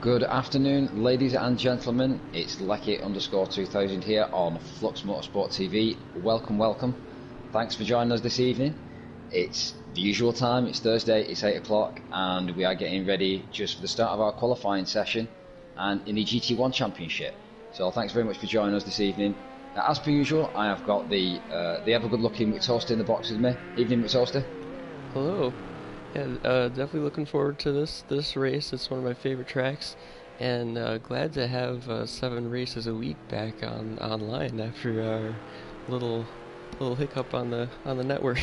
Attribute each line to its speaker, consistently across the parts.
Speaker 1: Good afternoon, ladies and gentlemen. It's Lecky_2000 here on Flux Motorsport TV. Welcome, welcome. Thanks for joining us this evening. It's the usual time. It's Thursday. It's 8 o'clock, and we are getting ready just for the start of our qualifying session and in the GT1 Championship. So thanks very much for joining us this evening. As per usual, I have got the ever good-looking McToaster in the box with me. Evening, McToaster.
Speaker 2: Hello. Yeah, definitely looking forward to this race. It's one of my favorite tracks, and glad to have 7 races a week back online after our little hiccup on the network.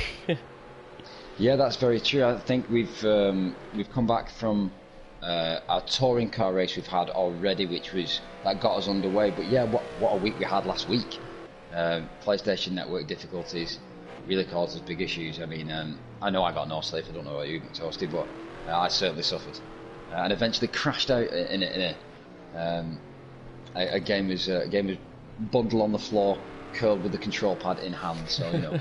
Speaker 1: Yeah, that's very true. I think we've come back from our touring car race we've had already, that got us underway. But yeah, what a week we had last week. PlayStation network difficulties really caused us big issues. I mean, I know I got no sleep. I don't know about you, McToasty, but I certainly suffered, and eventually crashed out in a game was bundled on the floor, curled with the control pad in hand. So you know.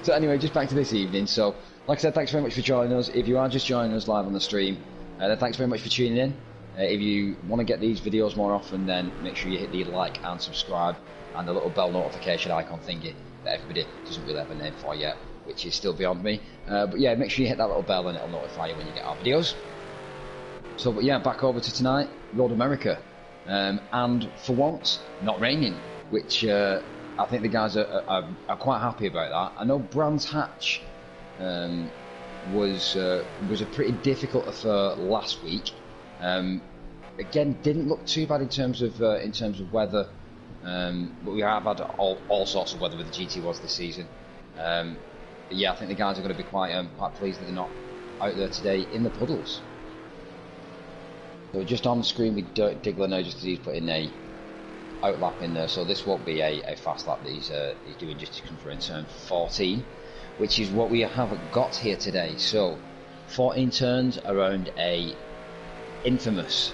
Speaker 1: So anyway, just back to this evening. So, like I said, thanks very much for joining us. If you are just joining us live on the stream, then thanks very much for tuning in. If you want to get these videos more often, then make sure you hit the like and subscribe and the little bell notification icon thingy that everybody doesn't really have a name for yet, which is still beyond me. But yeah, make sure you hit that little bell and it'll notify you when you get our videos. So, but yeah, back over to tonight, Road America, and for once, not raining, which I think the guys are quite happy about that. I know Brands Hatch was a pretty difficult affair last week. Again, didn't look too bad in terms of weather, but we have had all sorts of weather with the GT1s this season. But yeah, I think the guys are going to be quite pleased that they're not out there today in the puddles. So just on the screen with Dirk Diggler now, just as he's putting a outlap in there, so this won't be a fast lap that he's doing just to confirm turn 14, which is what we have got here today. So 14 turns around a infamous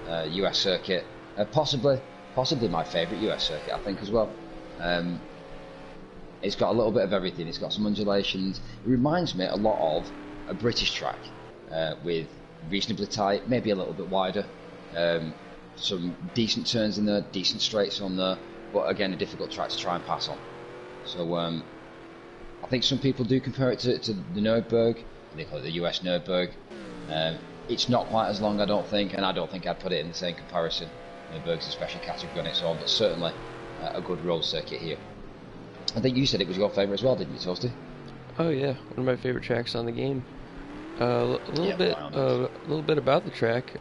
Speaker 1: US circuit, possibly my favourite US circuit, I think, as well. It's got a little bit of everything. It's got some undulations. It reminds me a lot of a British track, with reasonably tight, maybe a little bit wider, some decent turns in there, decent straights on there, but again a difficult track to try and pass on. So I think some people do compare it to the Nürburgring. They call it the US Nürburgring. It's not quite as long, I don't think, and I don't think I'd put it in the same comparison. Nürburgring's a special category on its own, but certainly a good road circuit here. I think you said it was your favourite as well, didn't you, Toasty?
Speaker 2: Oh yeah, one of my favorite tracks on the game. A little bit about the track.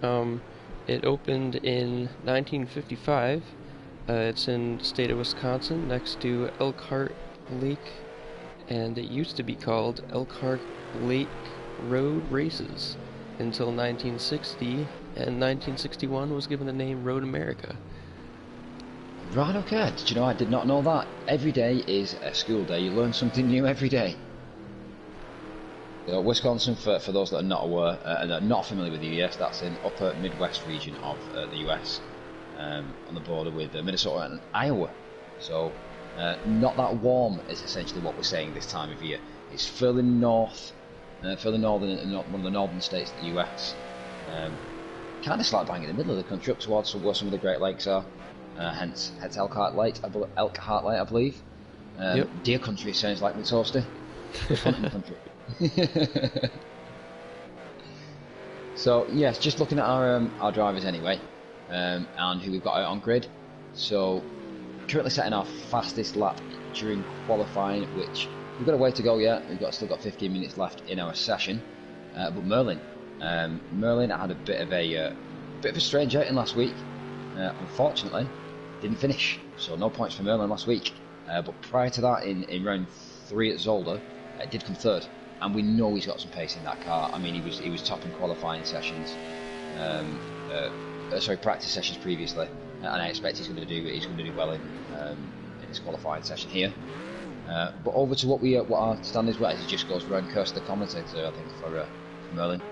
Speaker 2: It opened in 1955. It's in the state of Wisconsin, next to Elkhart Lake, and it used to be called Elkhart Lake Road Races until 1960, and 1961 was given the name Road America.
Speaker 1: Right, okay. Did you know, I did not know that. Every day is a school day. You learn something new every day. Wisconsin, for those that are not aware and are not familiar with the US, that's in upper Midwest region of the US, on the border with Minnesota and Iowa. So not that warm is essentially what we're saying this time of year. It's further north, further northern, one of the northern states of the US. Kind of slap bang in the middle of the country, up towards where some of the Great Lakes are. Hence Elkhart Lake, I believe.
Speaker 2: Yep.
Speaker 1: Deer country sounds like McToasty. Hunting country. So yes, just looking at our drivers anyway, and who we've got out on grid. So currently setting our fastest lap during qualifying, which we've got a way to go yet. Still got 15 minutes left in our session. But Merlin had a bit of a strange outing last week. Unfortunately, didn't finish, so no points for Merlin last week. But prior to that, in round 3 at Zolder, did come third, and we know he's got some pace in that car. I mean, he was top in qualifying sessions, practice sessions previously, and I expect he's going to do well in his qualifying session here. But over to what our stand is, he just goes around curse the commentator, I think, for Merlin.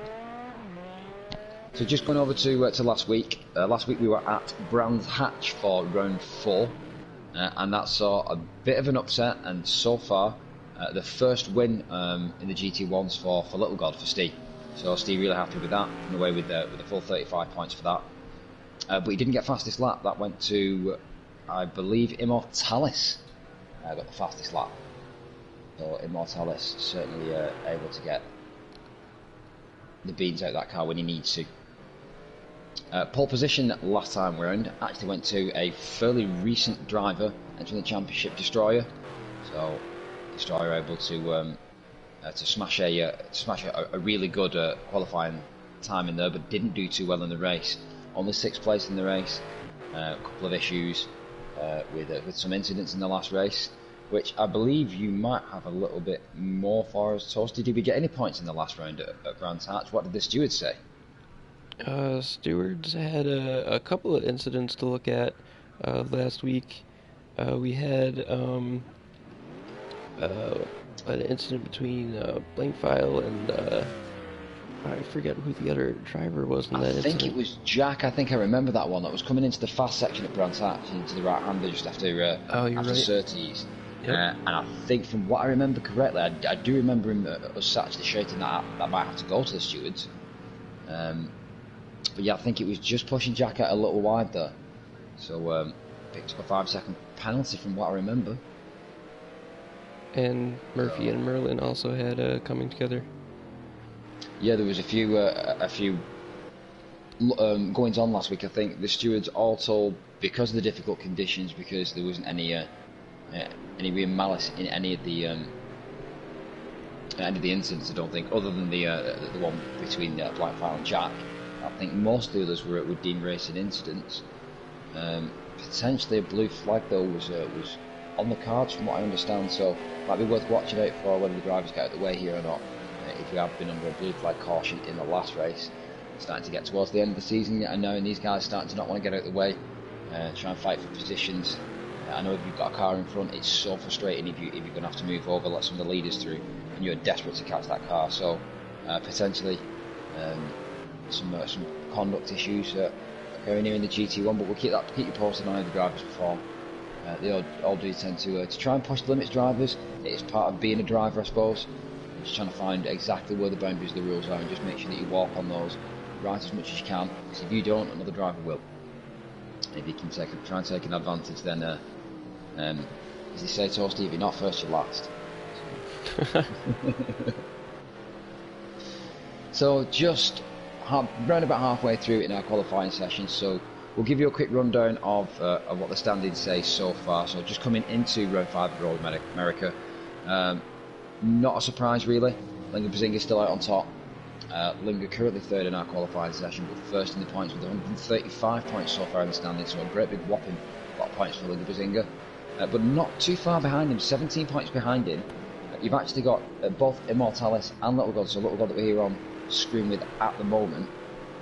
Speaker 1: So just going over to last week. Last week we were at Brands Hatch for round 4, and that saw a bit of an upset, and so far the first win in the GT1s for Lil-God, for Steve. So Steve really happy with that, and away with the full 35 points for that. But he didn't get fastest lap. That went to, I believe, eMotorsports. Got the fastest lap. So eMotorsports certainly able to get the beans out of that car when he needs to. Pole position last time round actually went to a fairly recent driver entering the championship, Destroyer. So Destroyer able to smash a really good qualifying time in there, but didn't do too well in the race. Only 6th place in the race. A couple of issues with some incidents in the last race, which I believe you might have a little bit more for us, Toasty. Did we get any points in the last round at Brands Hatch? What did the stewards say?
Speaker 2: Stewards had a couple of incidents to look at last week. We had an incident between Blankfile and I forget who the other driver was in that incident.
Speaker 1: I think it was Jack. I think I remember that one. That was coming into the fast section at Brands Hatch, into the right-hander just after Surtees. Yep. And I think from what I remember correctly, I do remember him us actually shouting that might have to go to the stewards. But yeah, I think it was just pushing Jack out a little wide there. So picked up a 5-second penalty from what I remember.
Speaker 2: And Murphy and Merlin also had coming together.
Speaker 1: Yeah, there was a few goings on last week. I think the stewards all told, because of the difficult conditions, because there wasn't any real malice in any of the incidents. I don't think, other than the one between Blackfire and Jack. I think most of the others were deemed racing incidents. Potentially a blue flag though was on the cards from what I understand, so might be worth watching out for whether the drivers get out of the way here or not. If we have been under a blue flag caution in the last race, starting to get towards the end of the season, and now these guys starting to not want to get out of the way, try and fight for positions. I know if you've got a car in front, it's so frustrating if you're going to have to move over, let some of the leaders through, and you're desperate to catch that car. So potentially some conduct issues occurring here in the GT1, but we'll keep you posted on how the drivers perform. They all do tend to try and push the limits, drivers. It's part of being a driver, I suppose. Just trying to find exactly where the boundaries of the rules are and just make sure that you walk on those right as much as you can, because if you don't, another driver will. And if you can try and take an advantage, then as they say, Toasty, if you're not first, you're last. So just round about halfway through in our qualifying session, so we'll give you a quick rundown of what the standings say so far. So just coming into round 5 of Road America, not a surprise really. Linga Bazinga still out on top. Linga currently 3rd in our qualifying session, but 1st in the points with 135 points so far in the standings, so a great big whopping lot of points for Linga Bazinga. But not too far behind him, 17 points behind him. You've actually got both eMotorsports and Lil-God, so Lil-God that we're here on screen with at the moment.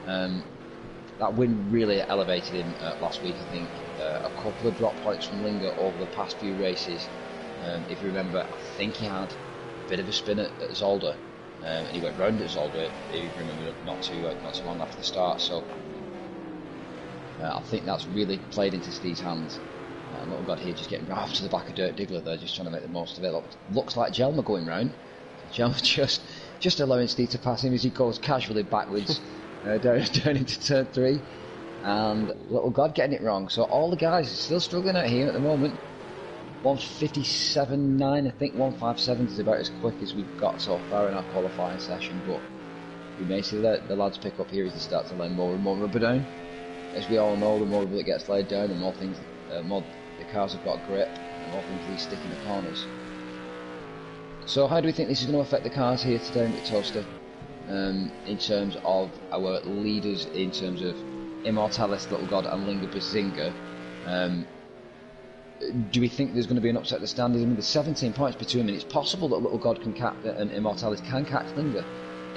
Speaker 1: That win really elevated him last week, I think. A couple of drop points from Linga over the past few races. If you remember, I think he had a bit of a spin at Zolder, and he went round at Zolder, if you remember, not too long after the start. So I think that's really played into Steve's hands. Lil-God here just getting right up to the back of Dirt Diggler there, just trying to make the most of it. Looks like Jelma going round. Jelma just allowing Steve to pass him as he goes casually backwards down into turn 3, and Lil-God getting it wrong. So all the guys are still struggling out here at the moment. 157.9, I think 157 is about as quick as we've got so far in our qualifying session, but we may see the lads pick up here as they start to lay more and more rubber down. As we all know, the more rubber that gets laid down, the more things, more the cars have got grip, and more things these stick in the corners. So how do we think this is going to affect the cars here today at Toaster? In terms of our leaders, in terms of eMotorsports, Lil-God and Linga Bazinga, do we think there's going to be an upset at the standings? I mean, there's 17 points between them, and it's possible that Lil-God and eMotorsports can catch Linga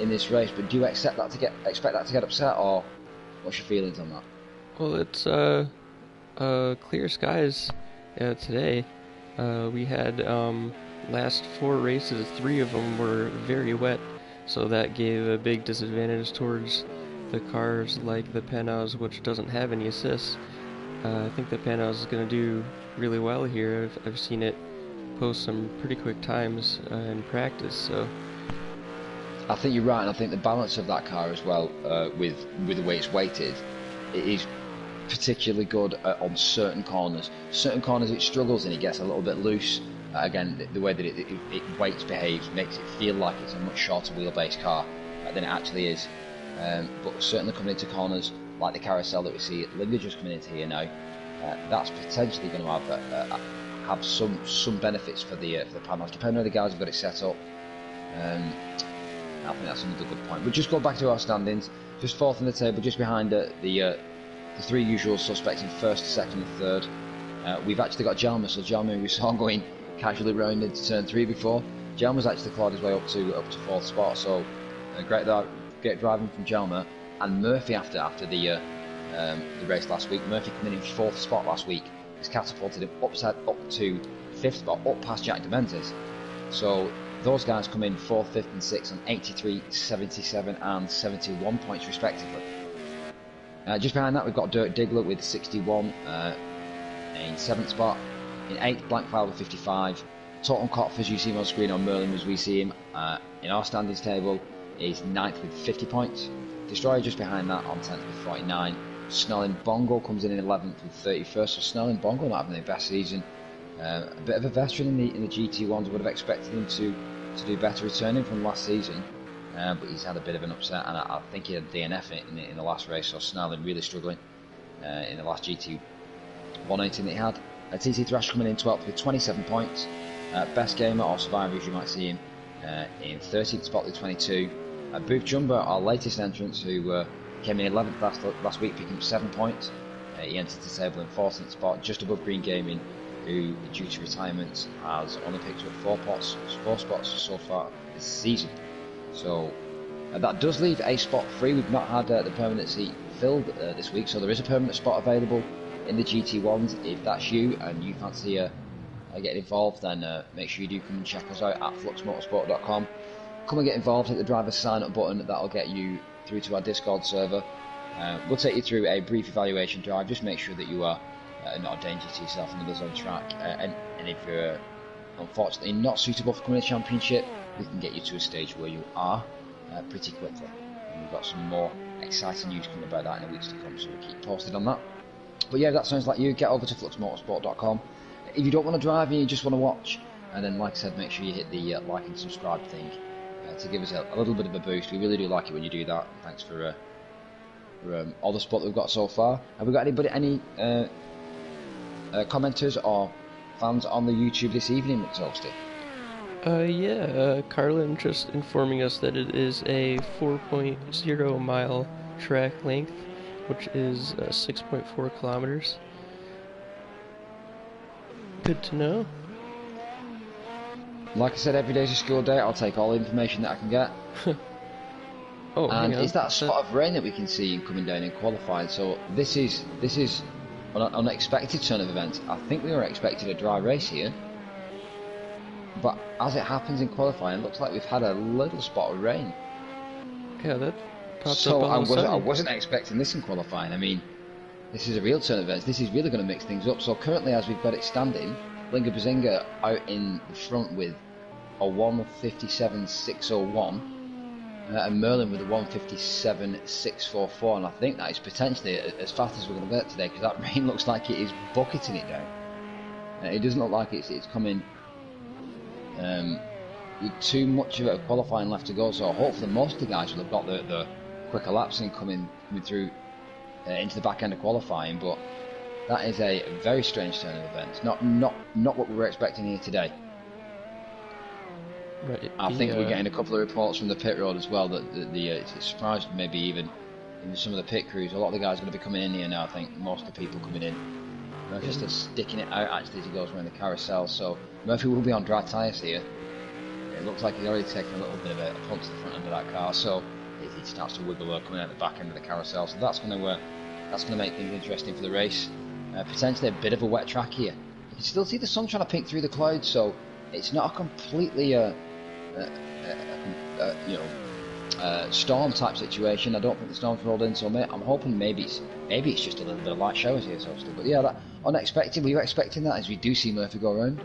Speaker 1: in this race, but do you expect that to get upset, or what's your feelings on that?
Speaker 2: Well, it's clear skies today. We had last 4 races, 3 of them were very wet, so that gave a big disadvantage towards the cars like the Penthouse, which doesn't have any assists. I think the Penthouse is going to do really well here. I've seen it post some pretty quick times in practice. So
Speaker 1: I think you're right, and I think the balance of that car as well, with the way it's weighted, it is particularly good on certain corners. Certain corners it struggles and it gets a little bit loose. Again, the way that it weights behaves makes it feel like it's a much shorter wheelbase car than it actually is. But certainly coming into corners like the carousel that we see, Linda just coming into here now, that's potentially going to have some benefits for the panels, depending on the guys who've got it set up. I think that's another good point. But just go back to our standings. Just fourth in the table, just behind the three usual suspects in first, second, and third. We've actually got Jalma. So Jalma, we saw going casually round into turn 3 before. Jalma's actually clawed his way up to fourth spot. So great driving from Jalma. And Murphy after the race last week. Murphy coming in fourth spot last week has catapulted him up to fifth spot, up past Jack Dementes. So those guys come in 4th, 5th and 6th on 83, 77 and 71 points respectively. Just behind that we've got Dirk Diggler with 61 in 7th spot. In 8th, Blank Cloud with 55. Totem Kopf, as you see him on screen, on Merlin as we see him in our standings table, is 9th with 50 points. Destroyer just behind that on 10th with 49. Snelling Bongo comes in 11th with 31st. So Snelling Bongo not having their best season. A bit of a veteran in the GT1s. Would have expected him to do better returning from last season, but he's had a bit of an upset, and I think he had DNF in the last race. So Snelling really struggling in the last GT1 outing that he had. TC Thrash coming in 12th with 27 points. Best Gamer or Survivor, as you might see him, in 13th spot with 22. Booth Jumbo, our latest entrant, who came in 11th last week, picking up 7 points. He entered the table in 14th spot, just above Green Gaming, who, due to retirement, has only picked up 4 spots so far this season. So that does leave a spot free. We've not had the permanent seat filled this week, so there is a permanent spot available in the GT1s. If that's you and you fancy getting involved, then make sure you do come and check us out at FluxMotorsport.com. Come and get involved, hit the driver's sign up button, that'll get you through to our Discord server. We'll take you through a brief evaluation drive, just make sure that you are not a danger to yourself and others on track, and if you're unfortunately not suitable for coming to the championship, we can get you to a stage where you are pretty quickly. And we've got some more exciting news coming about that in the weeks to come, so we'll keep posted on that. But yeah, if that sounds like you, get over to FluxMotorsport.com. If you don't want to drive and you just want to watch, and then like I said, make sure you hit the like and subscribe thing to give us a little bit of a boost. We really do like it when you do that. Thanks for all the support that we've got so far. Have we got any commenters or fans on the YouTube this evening, Toasty?
Speaker 2: Yeah, Carlin just informing us that it is a 4.0 mile track length, which is 6.4 kilometers. Good to know.
Speaker 1: Like I said, every day's a school day. I'll take all the information that I can get.
Speaker 2: Oh,
Speaker 1: and is that spot of rain that we can see coming down in qualifying? So this is an unexpected turn of events. I think we were expecting a dry race here, but as it happens in qualifying, it looks like we've had a little spot of rain.
Speaker 2: Yeah, that popped
Speaker 1: so
Speaker 2: up on
Speaker 1: I wasn't expecting this in qualifying. I mean, this is a real turn of events. This is really going to mix things up. So currently, as we've got it standing, Linga Bazinga out in the front with a 1:57.601, and Merlin with a 1:57.644, and I think that is potentially as fast as we're going to get today, because that rain looks like it is bucketing it down. It doesn't look like it's coming with too much of a qualifying left to go, so hopefully most of the guys will have got the quicker laps in coming through into the back end of qualifying. But that is a very strange turn of events. Not what we were expecting here today.
Speaker 2: Right.
Speaker 1: I think we're getting a couple of reports from the pit road as well that it's surprised maybe even some of the pit crews. A lot of the guys are going to be coming in here now. I think most of the people coming in are just sticking it out actually as he goes around the carousel. So Murphy will be on dry tyres here. It looks like he's already taken a little bit of a punch to the front end of that car. So he starts to wiggle coming out the back end of the carousel. So that's going to make things interesting for the race. Potentially a bit of a wet track here. You can still see the sun trying to peek through the clouds, so it's not a completely storm type situation. I don't think the storm's rolled in, so I'm hoping maybe it's just a little bit of light showers here, so but yeah, that unexpected. Were you expecting that, as we do see Murphy go around?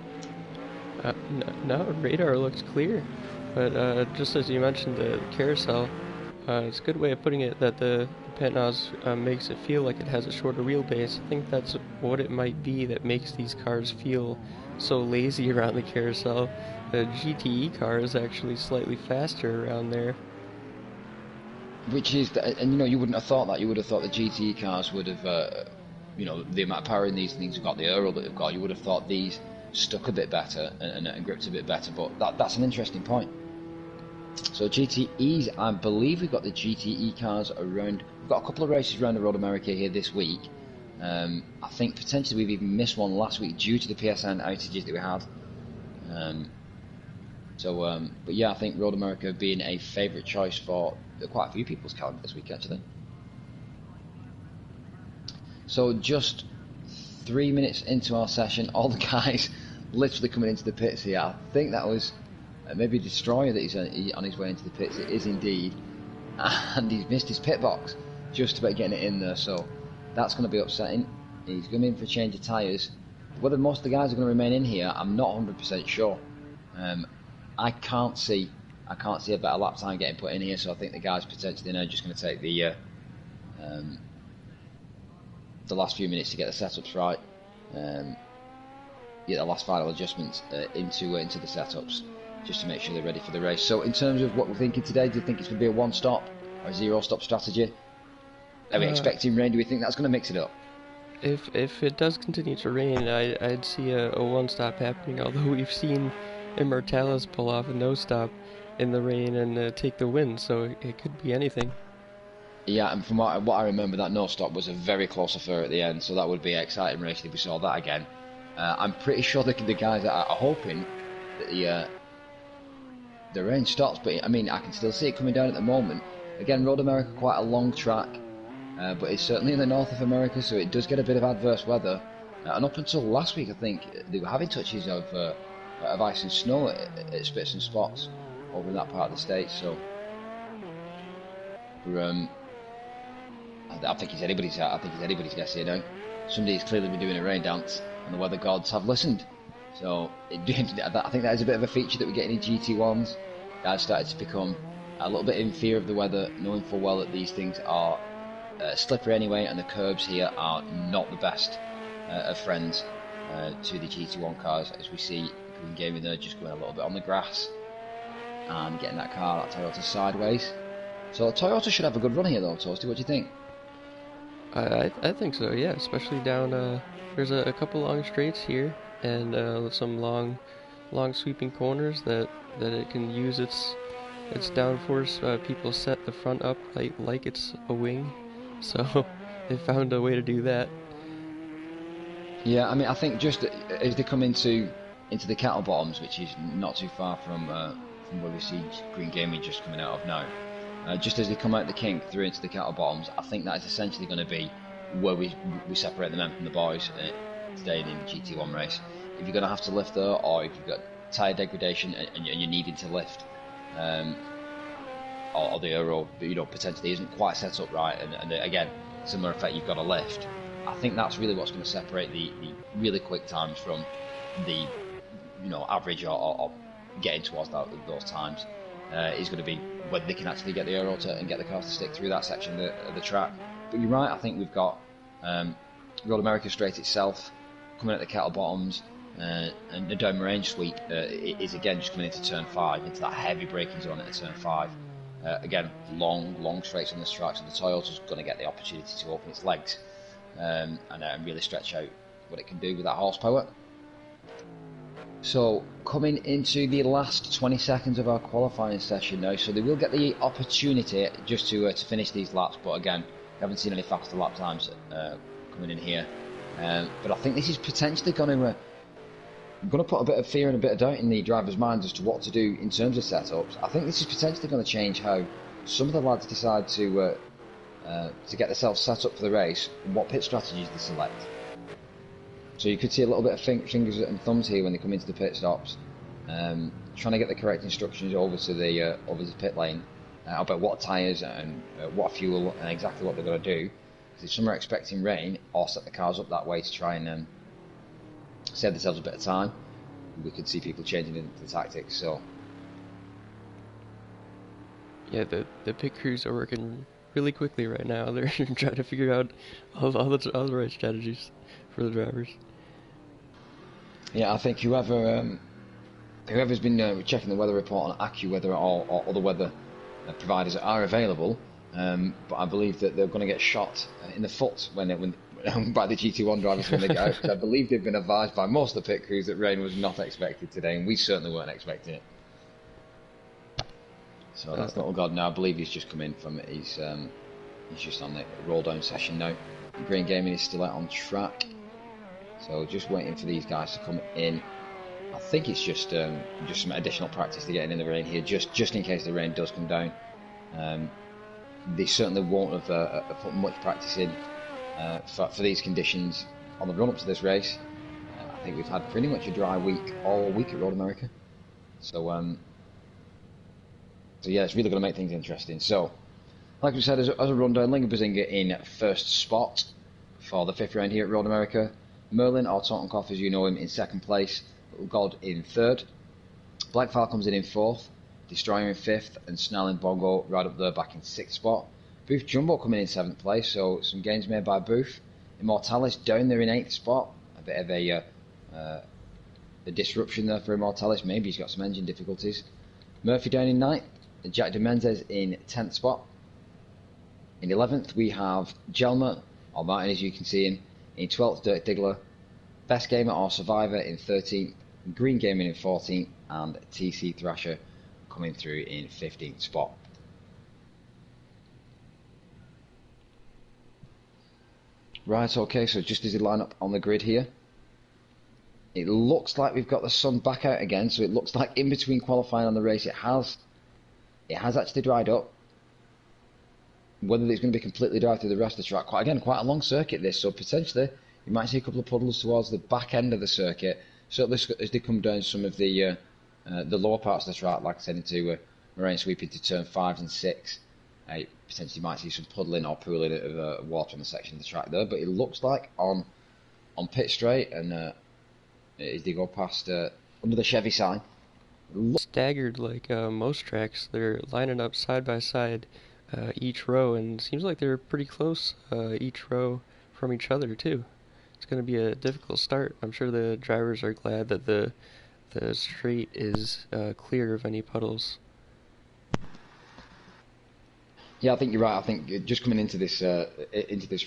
Speaker 2: No, radar looks clear. But just as you mentioned the carousel, it's a good way of putting it that the penthouse makes it feel like it has a shorter wheelbase. I think that's what it might be that makes these cars feel so lazy around the carousel. The GTE car is actually slightly faster around there.
Speaker 1: Which is, and you know, you wouldn't have thought that. You would have thought the GTE cars would have, you know, the amount of power in these things have got, the aero that they've got. You would have thought these stuck a bit better and gripped a bit better. But that's an interesting point. So GTEs, I believe we've got the GTE cars around. We've got a couple of races around the Road America here this week. I think potentially we've even missed one last week due to the PSN outages that we had. But yeah, I think Road America being a favourite choice for quite a few people's calendar this week actually. So just 3 minutes into our session, all the guys literally coming into the pits here. I think that was maybe Destroyer that he's on his way into the pits. It is indeed, and he's missed his pit box just about getting it in there. So that's going to be upsetting. He's going in for a change of tyres. Whether most of the guys are going to remain in here, I'm not 100% sure. I can't see a better lap time getting put in here, so I think the guys potentially now just going to take the last few minutes to get the setups right, get the last final adjustments into the setups, just to make sure they're ready for the race. So in terms of what we're thinking today, do you think it's going to be a one-stop or a zero-stop strategy? Are we expecting rain? Do we think that's going to mix it up?
Speaker 2: If it does continue to rain, I'd see a one-stop happening, although we've seen Immortalis pull off a no-stop in the rain and take the win, so it could be anything.
Speaker 1: Yeah, and from what I remember, that no-stop was a very close affair at the end, so that would be an exciting race if we saw that again. I'm pretty sure the guys are hoping that the rain stops, but I mean, I can still see it coming down at the moment. Again, Road America, quite a long track, but it's certainly in the north of America, so it does get a bit of adverse weather. And up until last week, I think they were having touches of ice and snow at spits and spots over in that part of the state. So we're, I think it's anybody's guess here now. Somebody's clearly been doing a rain dance, and the weather gods have listened. So I think that is a bit of a feature that we're getting in GT1s. Guys started to become a little bit in fear of the weather, knowing full well that these things are slippery anyway, and the curbs here are not the best of friends to the GT1 cars, as we see Green Gaming there just going a little bit on the grass and getting that Toyota sideways. So Toyota should have a good run here though, Toasty. What do you think?
Speaker 2: I think so, yeah, especially down, there's a couple long straights here, and some long sweeping corners that it can use its downforce. People set the front up like it's a wing, so they found a way to do that.
Speaker 1: Yeah, I mean, I think just as they come into the cattle bottoms, which is not too far from where we see Green Gaming just coming out of now, just as they come out the kink through into the cattle bottoms, I think that is essentially going to be where we separate the men from the boys today in the GT1 race. If you're going to have to lift there, or if you've got tyre degradation and you're needing to lift, or the aero, potentially isn't quite set up right, and again, similar effect, you've got to lift. I think that's really what's going to separate the really quick times from the average or getting towards those times. Is going to be whether they can actually get the aero and get the cars to stick through that section of the track. But you're right, I think we've got Road America straight itself coming at the cattle bottoms, and the down range sweep is again just coming into turn 5, into that heavy braking zone at turn 5. Again, long straights on this track, so the Toyota's going to get the opportunity to open its legs and really stretch out what it can do with that horsepower. So coming into the last 20 seconds of our qualifying session now, so they will get the opportunity just to finish these laps, but again, we haven't seen any faster lap times coming in here. But I think this is potentially going to put a bit of fear and a bit of doubt in the drivers' minds as to what to do in terms of setups. I think this is potentially going to change how some of the lads decide to get themselves set up for the race and what pit strategies they select. So you could see a little bit of fingers and thumbs here when they come into the pit stops, trying to get the correct instructions over to the pit lane about what tyres and what fuel and exactly what they're going to do. Because if some are expecting rain, or set the cars up that way to try and save themselves a bit of time, we could see people changing the tactics. So
Speaker 2: Yeah, the pit crews are working really quickly right now. They're trying to figure out all the right strategies for the drivers.
Speaker 1: Yeah, I think whoever's been checking the weather report on AccuWeather or other weather providers are available, but I believe that they're going to get shot in the foot when by the GT1 drivers when they get out, because I believe they've been advised by most of the pit crews that rain was not expected today, and we certainly weren't expecting it. So that's Lil-God now. I believe he's just come in from he's just on the roll down session now. Green Gaming is still out on track, so just waiting for these guys to come in. I think it's just some additional practice to getting in the rain here, just in case the rain does come down. They certainly won't have put much practice in for these conditions on the run up to this race. I think we've had pretty much a dry week all week at Road America, so yeah, it's really going to make things interesting. So, like we said, as a rundown, Lil-God in first spot for the 5th round here at Road America. Merlin, or Totenkopf as you know him, in 2nd place. God in 3rd. Blackfire comes in 4th. Destroyer in 5th, and Snarl and Bongo right up there back in 6th spot. Booth Jumbo coming in 7th place, so some gains made by Booth. Immortalis down there in 8th spot. A bit of a disruption there for Immortalis. Maybe he's got some engine difficulties. Murphy down in 9th. Jack de Menezes in 10th spot. In 11th we have Jelmer, or Martin as you can see him, in 12th. Dirk Diggler. Best Gamer or Survivor in 13th. Green Gaming in 14th. And TC Thrasher coming through in 15th spot. Right, okay, so just as you line up on the grid here, it looks like we've got the sun back out again, so it looks like in between qualifying and the race it has actually dried up. Whether it's going to be completely dry through the rest of the track, quite a long circuit this, so potentially you might see a couple of puddles towards the back end of the circuit, certainly as they come down some of the lower parts of the track, like I said, into Moraine Sweep into turn 5 and 6. Potentially might see some puddling or pooling of water on the section of the track there, but it looks like on pit straight and as they go past under the Chevy sign.
Speaker 2: Staggered like most tracks, they're lining up side by side each row, and it seems like they're pretty close each row from each other too. It's going to be a difficult start. I'm sure the drivers are glad that the straight is clear of any puddles.
Speaker 1: Yeah, I think you're right. I think just coming into this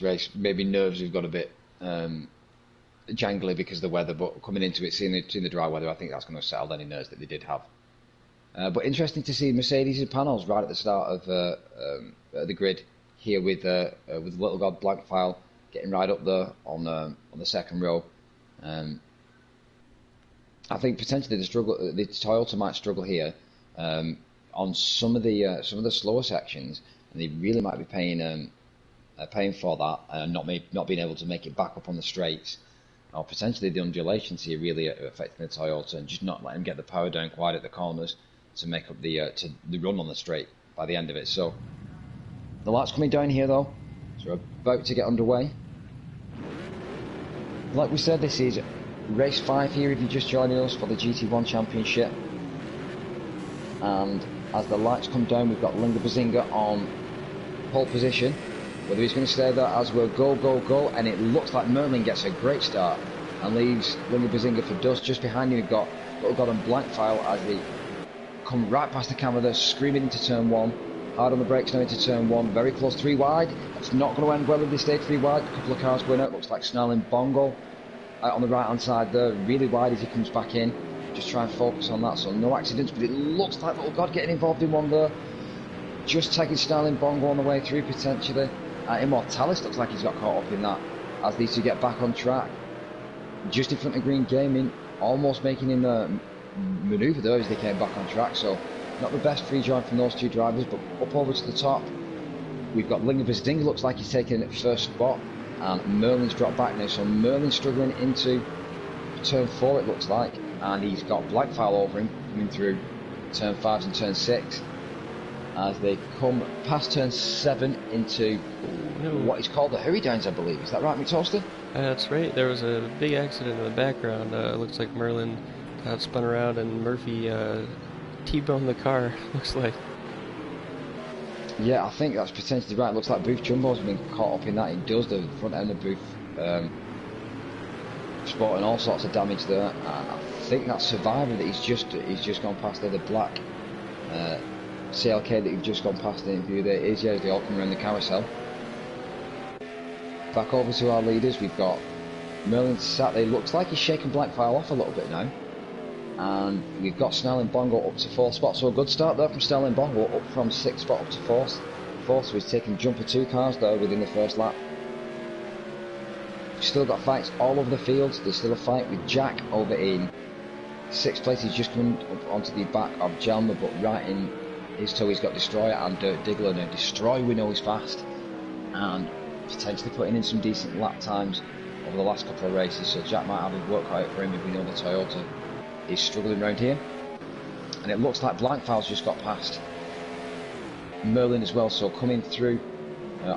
Speaker 1: race, maybe nerves have got a bit jangly because of the weather, but coming into it, seeing the dry weather, I think that's going to settle any nerves that they did have. But interesting to see Mercedes' panels right at the start of the grid here with Lil-God Blackfile getting right up there on the 2nd row. I think potentially the Toyota might struggle here on some of the slower sections, and they really might be paying for that and not being able to make it back up on the straights. Or potentially the undulations here really affecting the Toyota and just not letting them get the power down quite at the corners to make up the run on the straight by the end of it. So the lights coming down here though, so we're about to get underway. Like we said, this is race 5 here if you're just joining us for the GT1 Championship. And as the lights come down, we've got Lil-God on pole position. Whether he's going to stay there as we'll go, and it looks like Merlin gets a great start and leaves Lil-God for dust. Just behind him, we've got Lil-God and Blackfile as they come right past the camera there, screaming into turn 1. Hard on the brakes now into turn 1, very close, 3 wide. That's not going to end well if they stay 3 wide. A couple of cars going out, looks like Snarl and Bongo out on the right hand side there, really wide as he comes back in. Just try and focus on that, so no accidents, but it looks like Lil-God getting involved in one there. Just taking Snarl and Bongo on the way through potentially. Immortalis looks like he's got caught up in that as these two get back on track. Just in front of Green Gaming, almost making him manoeuvre there as they came back on track. So not the best free drive from those two drivers, but up over to the top we've got Lil-God looks like he's taking first spot, and Merlin's dropped back now, so Merlin's struggling into turn 4 it looks like, and he's got Blackfile over him coming through turn 5 and turn 6 as they come past turn 7 into what is called the Hurry Downs, I believe. Is that right, McToaster?
Speaker 2: That's right. There was a big accident in the background. It looks like Merlin got spun around and Murphy T-boned the car, looks like.
Speaker 1: Yeah, I think that's potentially right. Looks like Booth Jumbo's been caught up in that. He does the front end of Booth sporting all sorts of damage there. And I think that Survivor that he's just gone past there, the black CLK that you've just gone past the interview there is, yeah, as they all come around the carousel. Back over to our leaders, we've got Merlin sat there. Looks like he's shaking Blackfile off a little bit now. And we've got Snell and Bongo up to 4th spot, so a good start there from Snell and Bongo, up from 6th spot up to 4th. So he's taking jumper 2 cars there within the first lap. We've still got fights all over the field. There's still a fight with Jack over in 6th place. He's just coming up onto the back of Jelmer, but right in his toe he's got Destroyer and Dirt Diggler. Now Destroyer we know is fast and potentially putting in some decent lap times over the last couple of races, so Jack might have his work cut out for him if we know the Toyota is struggling around here. And it looks like Blankfile's just got past Merlin as well, so coming through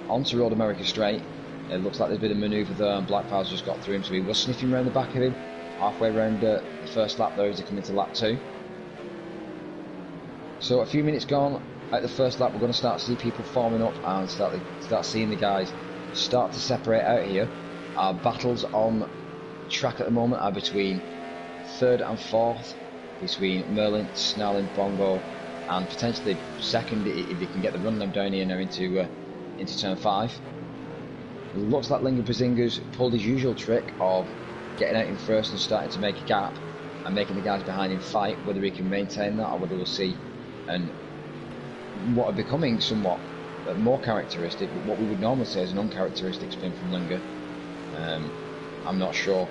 Speaker 1: onto Road America straight. It looks like there's been a manoeuvre there and Blackfile's just got through him, so he was sniffing around the back of him halfway around the first lap there as they come into lap 2. So a few minutes gone at the first lap, we're going to start to see people forming up and start seeing the guys start to separate out here. Our battles on track at the moment are between 3rd and 4th, between Merlin, Snell and Bongo, and potentially 2nd if they can get the run them down here now into turn 5. It looks like Linga Bazinga's pulled his usual trick of getting out in first and starting to make a gap and making the guys behind him fight. Whether he can maintain that or whether we'll see and what are becoming somewhat more characteristic, but what we would normally say is an uncharacteristic spin from Linga. I'm not sure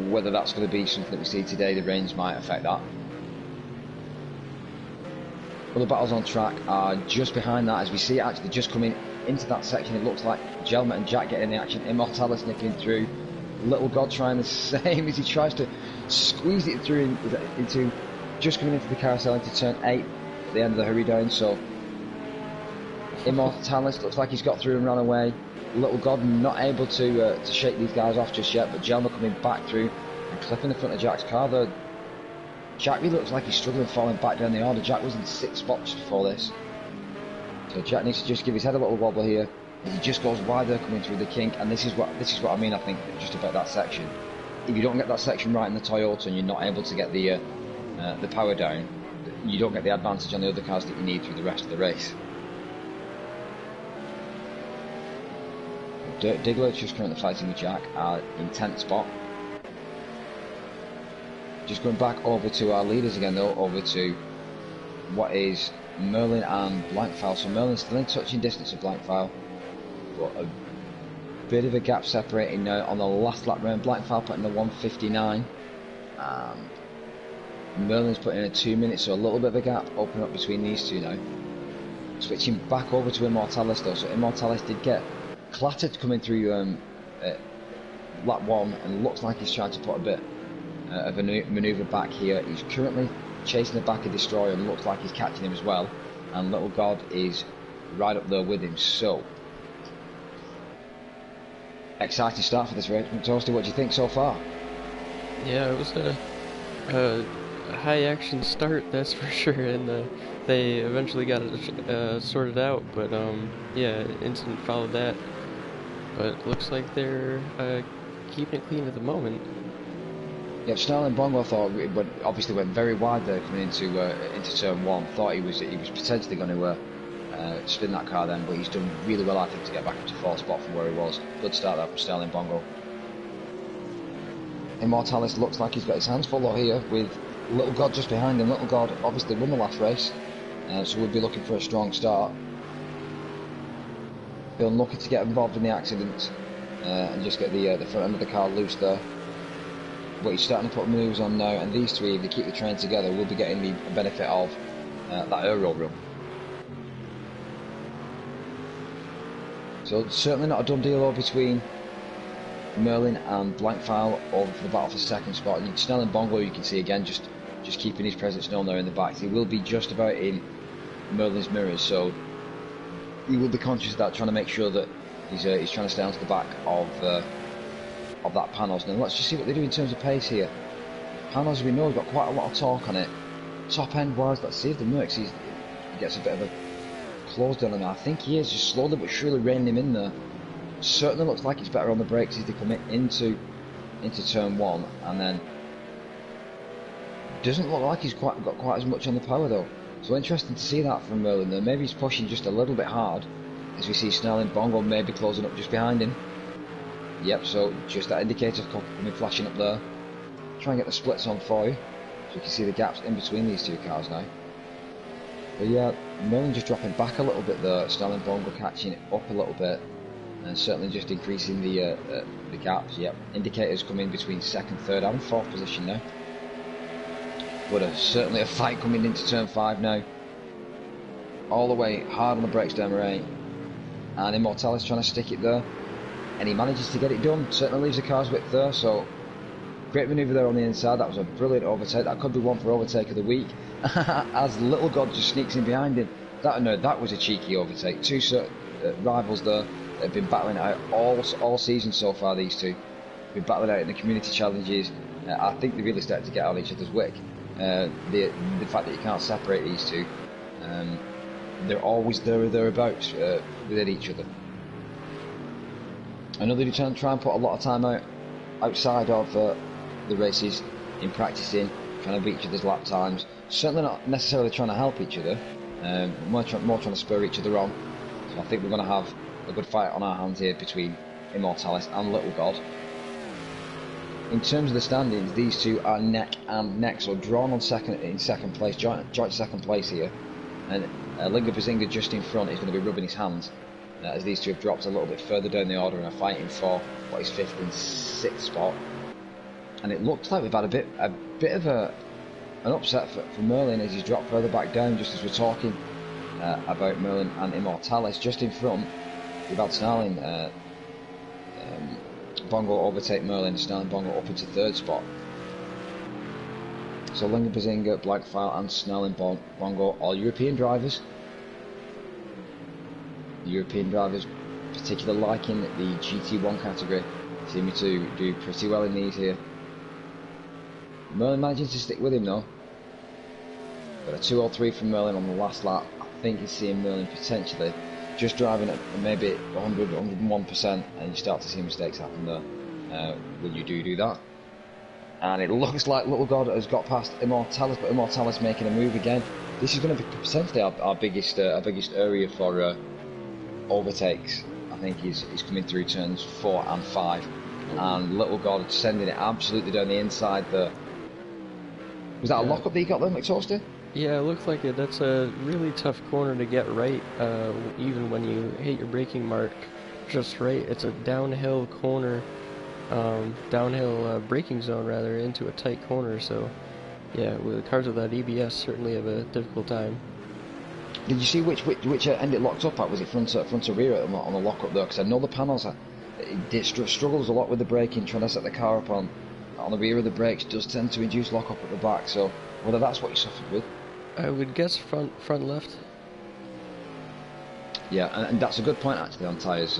Speaker 1: whether that's going to be something that we see today. The rains might affect that. Other battles on track are just behind that, as we see actually just coming into that section. It looks like Jelmer and Jack getting in the action. Immortalis nipping through. Lil-God trying the same as he tries to squeeze it through into just coming into the carousel into turn 8 at the end of the hurry down. So Immortalis looks like he's got through and ran away. Lil-God not able to shake these guys off just yet, but Jelmer coming back through and clipping the front of Jack's car there. Jack really looks like he's struggling falling back down the order. Jack was in 6th spot just before this, so Jack needs to just give his head a little wobble here. He just goes wide there coming through the kink, and this is what I mean. I think just about that section. If you don't get that section right in the Toyota and you're not able to get the power down, you don't get the advantage on the other cars that you need through the rest of the race. Dirt Diggler just currently fighting with Jack in 10th spot. Just going back over to our leaders again though, over to what is Merlin and Blankfile. So Merlin's still in touching distance of Blankfile, but a bit of a gap separating now on the last lap round. Blankfile putting a 1:59 and Merlin's putting in a 2 minutes, so a little bit of a gap opening up between these two now. Switching back over to Immortalis though, so Immortalis did get clattered coming through lap 1 and looks like he's trying to put a bit of a manoeuvre back here. He's currently chasing the back of Destroyer and looks like he's catching him as well, and Lil-God is right up there with him. So exciting start for this race. Toasty, what do you think so far?
Speaker 2: Yeah, it was a high action start, that's for sure, and they eventually got it sorted out, but yeah, instant followed that. But looks like they're keeping it clean at the moment.
Speaker 1: Yeah, Snell and Bongo thought obviously went very wide there coming into turn 1. Thought he was potentially going to spin that car then, but he's done really well, I think, to get back up to 4th spot from where he was. Good start there from Snell and Bongo. Immortalis looks like he's got his hands full out here with Lil-God just behind him. Lil-God obviously won the last race, so we'll be looking for a strong start. Feeling lucky to get involved in the accident and just get the front end of the car loose there. But he's starting to put moves on now, and these three, if they keep the train together, will be getting the benefit of that Euro run. So certainly not a done deal between Merlin and Blankfile over the battle for 2nd spot. And Snell and Bongo, you can see again, just keeping his presence known there in the back. He will be just about in Merlin's mirrors, so he will be conscious of that, trying to make sure that he's trying to stay onto the back of that Panos. Now let's just see what they do in terms of pace here. Panos, as we know, has got quite a lot of torque on it. Top end wise, let's see if the Mercs he gets a bit of a closed on him. I think he is just slowly but surely reining him in there. Certainly looks like he's better on the brakes as they come into turn 1, and then doesn't look like he's got quite as much on the power though. So interesting to see that from Merlin there. Maybe he's pushing just a little bit hard, as we see Snell and Bongo maybe closing up just behind him. Yep, so just that indicator coming flashing up there. Try and get the splits on for you, so you can see the gaps in between these two cars now. But yeah, Merlin just dropping back a little bit there, Snell and Bongo catching it up a little bit, and certainly just increasing the gaps. Yep, indicators coming between 2nd, 3rd and 4th position now. But certainly a fight coming into turn 5 now. All the way hard on the brakes down Murray, and Immortalis trying to stick it there, and he manages to get it done. Certainly leaves the car's width there, so great manoeuvre there on the inside. That was a brilliant overtake. That could be one for overtake of the week, as Lil-God just sneaks in behind him. That was a cheeky overtake. Two rivals there that have been battling it out all season so far. These two been battling out in the community challenges. I think they really started to get on each other's wick. The fact that you can't separate these two, they're always there or thereabouts within each other. I know they try and put a lot of time outside of the races in practicing, trying to beat each other's lap times. Certainly not necessarily trying to help each other, more trying to spur each other on. So I think we're going to have a good fight on our hands here between Immortalis and Lil-God. In terms of the standings, these two are neck and neck, so drawn on second place, joint second place here, and Linga Bazinga just in front is going to be rubbing his hands, as these two have dropped a little bit further down the order and are fighting for what is 5th and 6th spot. And it looks like we've had a bit of an upset for Merlin as he's dropped further back down, just as we're talking about Merlin and Immortalis. Just in front, we've had Snarling Bongo overtake Merlin, Snarling Bongo up into 3rd spot. So Linga Bazinga, Blankfile and Snarling Bongo, all European drivers. The European drivers particularly liking the GT1 category, seeming to do pretty well in these here. Merlin managing to stick with him though. Got a 203 from Merlin on the last lap. I think he's seeing Merlin potentially just driving at maybe 100, 101%, and you start to see mistakes happen there when you do that. And it looks like Lil-God has got past Immortalis, but Immortalis making a move again. This is going to be potentially our biggest area for overtakes. I think he's coming through turns 4 and 5, and Lil-God sending it absolutely down the inside there. Was that a lock-up that he got there, McToaster?
Speaker 2: Yeah, it looked like it. That's a really tough corner to get right, even when you hit your braking mark just right. It's a downhill corner, downhill braking zone rather, into a tight corner, so yeah, with cars without EBS certainly have a difficult time.
Speaker 1: Did you see which end it locked up at? Was it front or rear on the lock-up there? Because I know the panels, it struggles a lot with the braking, trying to set the car up on the rear of the brakes does tend to induce lock-up at the back, so whether that's what you suffered with.
Speaker 2: I would guess front left.
Speaker 1: Yeah, and that's a good point actually on tyres.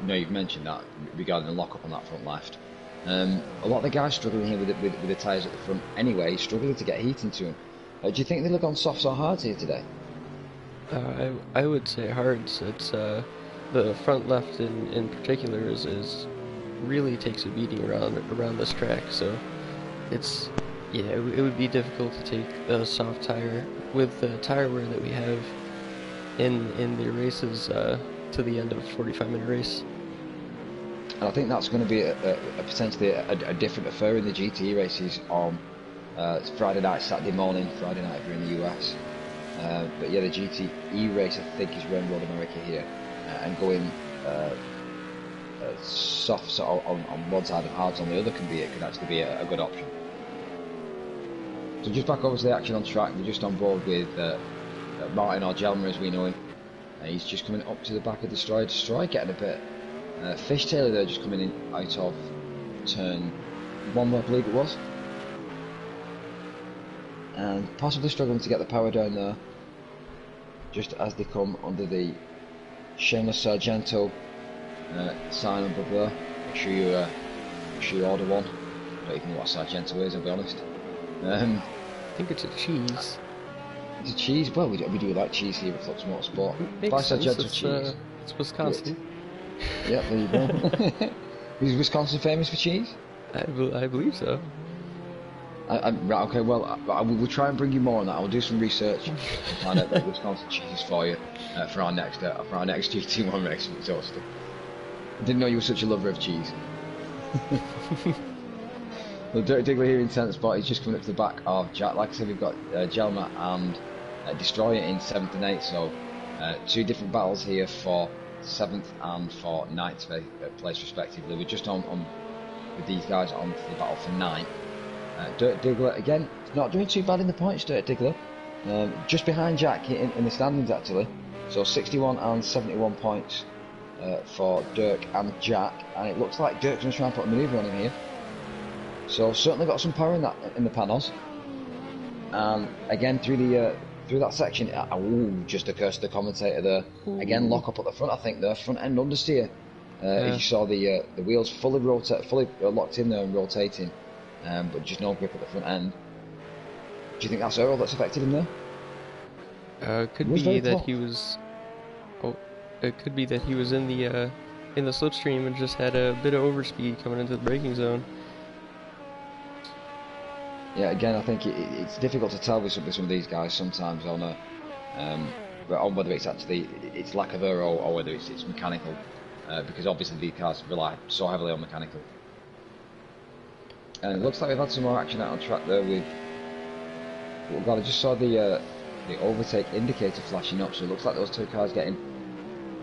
Speaker 1: You've mentioned that regarding the lock-up on that front left. A lot of the guys struggling here with the tyres at the front anyway, struggling to get heat into them. Do you think they'll have gone softs or hards here today?
Speaker 2: I would say hards. It's the front left in particular is really takes a beating around this track, so it's it would be difficult to take a soft tire with the tire wear that we have in the races to the end of a 45-minute race.
Speaker 1: And I think that's going to be potentially a different affair in the GT races on Friday night, Saturday morning, Friday night if you're in the US. But yeah, the GTE race I think is around Road America here, and going softs on one side and hards on the other could actually be a good option. So just back over to the action on track, we're just on board with Martin, or Jelmer as we know him. He's just coming up to the back of Destroy getting a bit fishtailer there, just coming in out of turn 1 I believe it was, and possibly struggling to get the power down there just as they come under the Shameless Sargento sign above there. Make sure you order one. I don't even know what Sargento is, I'll be honest.
Speaker 2: I think it's a cheese.
Speaker 1: The cheese, well, we do like cheese here at Flux Motorsport.
Speaker 2: Makes sense.
Speaker 1: Cheese.
Speaker 2: It's Wisconsin.
Speaker 1: Yeah, there you go. Is Wisconsin famous for cheese?
Speaker 2: I believe so.
Speaker 1: Right, okay, well, we'll try and bring you more on that. I'll do some research and find out about Wisconsin cheese for you for our next GT1 race with Exhausted. I didn't know you were such a lover of cheese. Well, Dirk Diggler here in 10th spot. He's just coming up to the back of Jack. Like I said, we've got Jelma and Destroyer in 7th and 8th, so two different battles here for 7th and for 9th place respectively. We're just on with these guys on the battle for 9th. Dirk Diggler, again, not doing too bad in the points, Dirk Diggler. Just behind Jack in the standings actually. So 61 and 71 points for Dirk and Jack, and it looks like Dirk's going to try and put a manoeuvre on him here. So certainly got some power in the panels. And again through that section, just a curse to the commentator there. Again, lock up at the front. I think the front end understeer. As you saw, the wheels fully locked in there and rotating, but just no grip at the front end. Do you think that's all that's affected him there?
Speaker 2: Could be that he was. Oh, it could be that he was in the slipstream and just had a bit of overspeed coming into the braking zone.
Speaker 1: Yeah, again, I think it's difficult to tell with some of these guys sometimes on whether it's actually lack of aero or whether it's mechanical, because obviously these cars rely so heavily on mechanical. And it looks like we've had some more action out on track there with. Oh God, I just saw the overtake indicator flashing up, so it looks like those two cars getting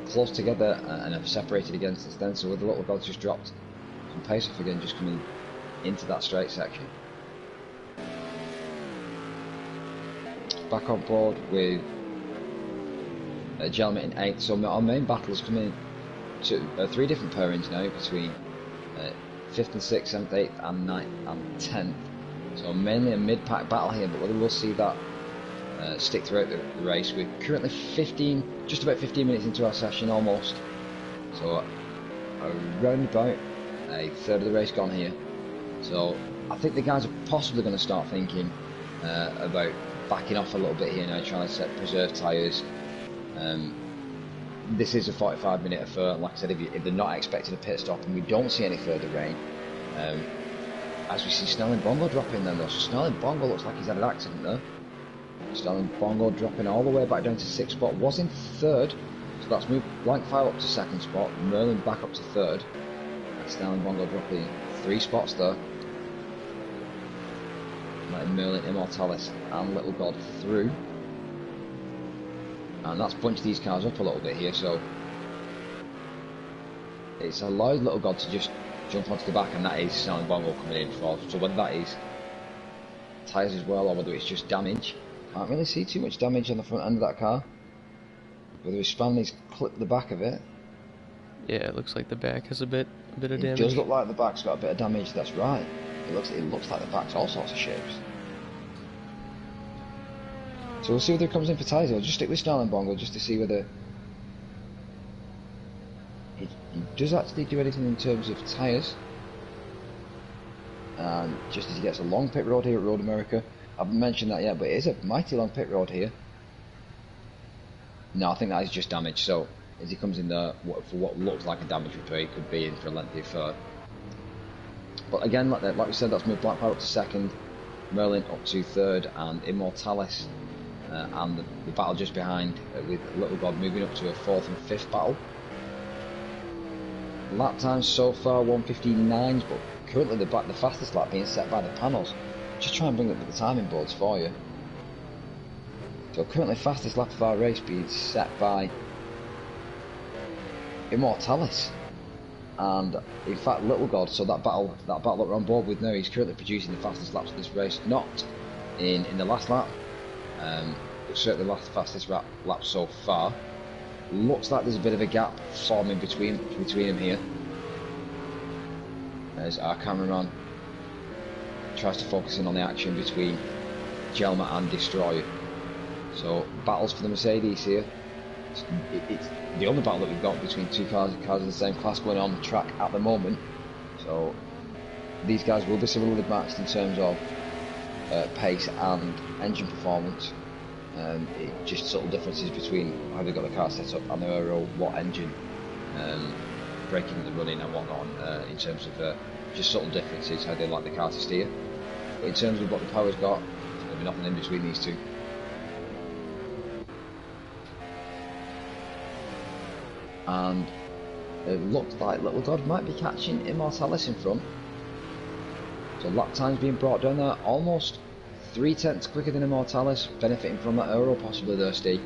Speaker 1: close together and have separated again since then. So with the Lil-God's just dropped some pace off again, just coming into that straight section. Back on board with a gentleman in 8th. So our main battle is coming to 3 different pairings now between 5th and 6th, 7th, 8th and 9th and 10th. So mainly a mid-pack battle here, but whether we'll see that stick throughout the race. We're currently just about 15 minutes into our session almost. So around about a third of the race gone here. So I think the guys are possibly going to start thinking about backing off a little bit here now, trying to preserve tyres. This is a 45-minute affair. Like I said, if they're not expecting a pit stop and we don't see any further rain, as we see Snelling Bongo dropping then though. So Snelling Bongo looks like he's had an accident there. Snelling Bongo dropping all the way back down to 6th spot, was in 3rd, so that's moved Blankfire up to 2nd spot, Merlin back up to 3rd, and Snelling Bongo dropping 3 spots there. Letting Merlin, Immortalis and Lil-God through, and that's bunched these cars up a little bit here, so it's allowed Lil-God to just jump onto the back, and that is Snelling Bongo coming in for. So whether that is tyres as well or whether it's just damage, can't really see too much damage on the front end of that car. Whether his Spanley's clipped the back of it.
Speaker 2: Yeah, it looks like the back has a bit of damage.
Speaker 1: It does look like the back's got a bit of damage, that's right. It looks like the back's all sorts of shapes. So we'll see whether it comes in for tyres. I'll just stick with Snelling Bongo just to see whether he does actually do anything in terms of tyres. And just as he gets a long pit road here at Road America. I haven't mentioned that yet, but it is a mighty long pit road here. No, I think that is just damage. So as he comes in there for what looks like a damage repair, he could be in for a lengthy affair. But again, like we said, that's moved Blackfire up to 2nd, Merlin up to 3rd, and Immortalis and the battle just behind with Lil-God moving up to a 4th and 5th battle. Lap times so far 1:59s, but currently the fastest lap being set by the panels. Just try and bring up the timing boards for you. So currently fastest lap of our race being set by Immortalis. And in fact Lil-God, so that battle that we're on board with now, he's currently producing the fastest laps of this race, not in the last lap, but certainly the fastest lap so far. Looks like there's a bit of a gap forming between them here, as our cameraman tries to focus in on the action between Jelma and Destroyer. So battles for the Mercedes here. It's the only battle that we've got between two cars of the same class going on the track at the moment. So these guys will be similarly matched in terms of pace and engine performance. It just subtle differences between how they've got the car set up and the aero, what engine, braking they're running and whatnot, in terms of just subtle differences how they like the car to steer. But in terms of what the power's got, there's going to be nothing in between these two. And it looks like Lil-God might be catching eMotorsports in front. So lap time's being brought down there, almost 3/10 quicker than eMotorsports, benefiting from that aero possibly there, Steve.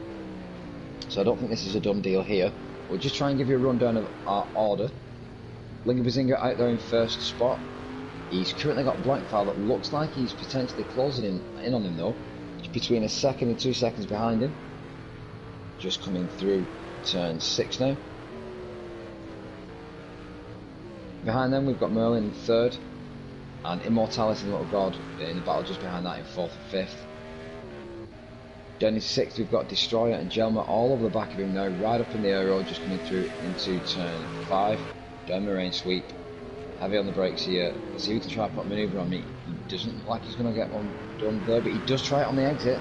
Speaker 1: So I don't think this is a done deal here. We'll just try and give you a rundown of our order. Linga Bazinga out there in first spot. He's currently got blank file that looks like he's potentially closing in on him though. It's between a second and 2 seconds behind him. Just coming through turn 6 now. Behind them we've got Merlin in third, and eMotorsports and Lil-God in the battle just behind that in fourth and fifth. Down in sixth we've got Destroyer and Jelma all over the back of him now, right up in the aero, just coming through into turn 5. Down the rain sweep, heavy on the brakes here. Let's see if he can try and put a manoeuvre on me. He doesn't look like he's going to get one done there, but he does try it on the exit.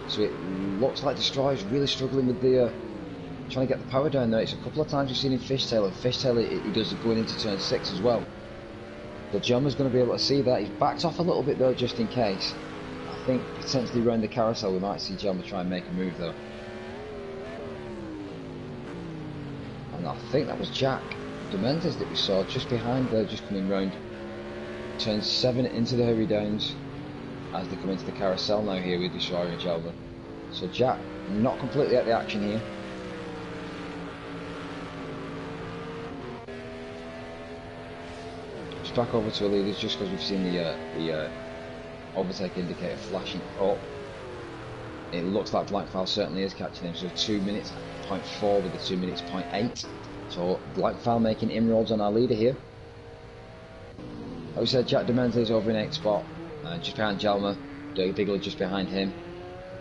Speaker 1: So it looks like Destroyer's really struggling with the trying to get the power down there. It's a couple of times we've seen him fishtail, and fishtail he does it going into turn 6 as well. But Jelma's going to be able to see that. He's backed off a little bit though, just in case. I think potentially around the carousel we might see Jelma try and make a move though. And I think that was Jack Demendes that we saw just behind there, just coming round. Turn 7 into the hurry downs as they come into the carousel now here with Destroyer and Jelma. So Jack not completely at the action here. Just back over to our leaders just because we've seen the overtake indicator flashing up. It looks like Blank File certainly is catching him, so 2 minutes 0.4 with the 2 minutes 0.8. So Blank File making inroads on our leader here. Like we said, Jack Demendes is over in 8th spot, just behind Jelma. Dirty Bigelow just behind him.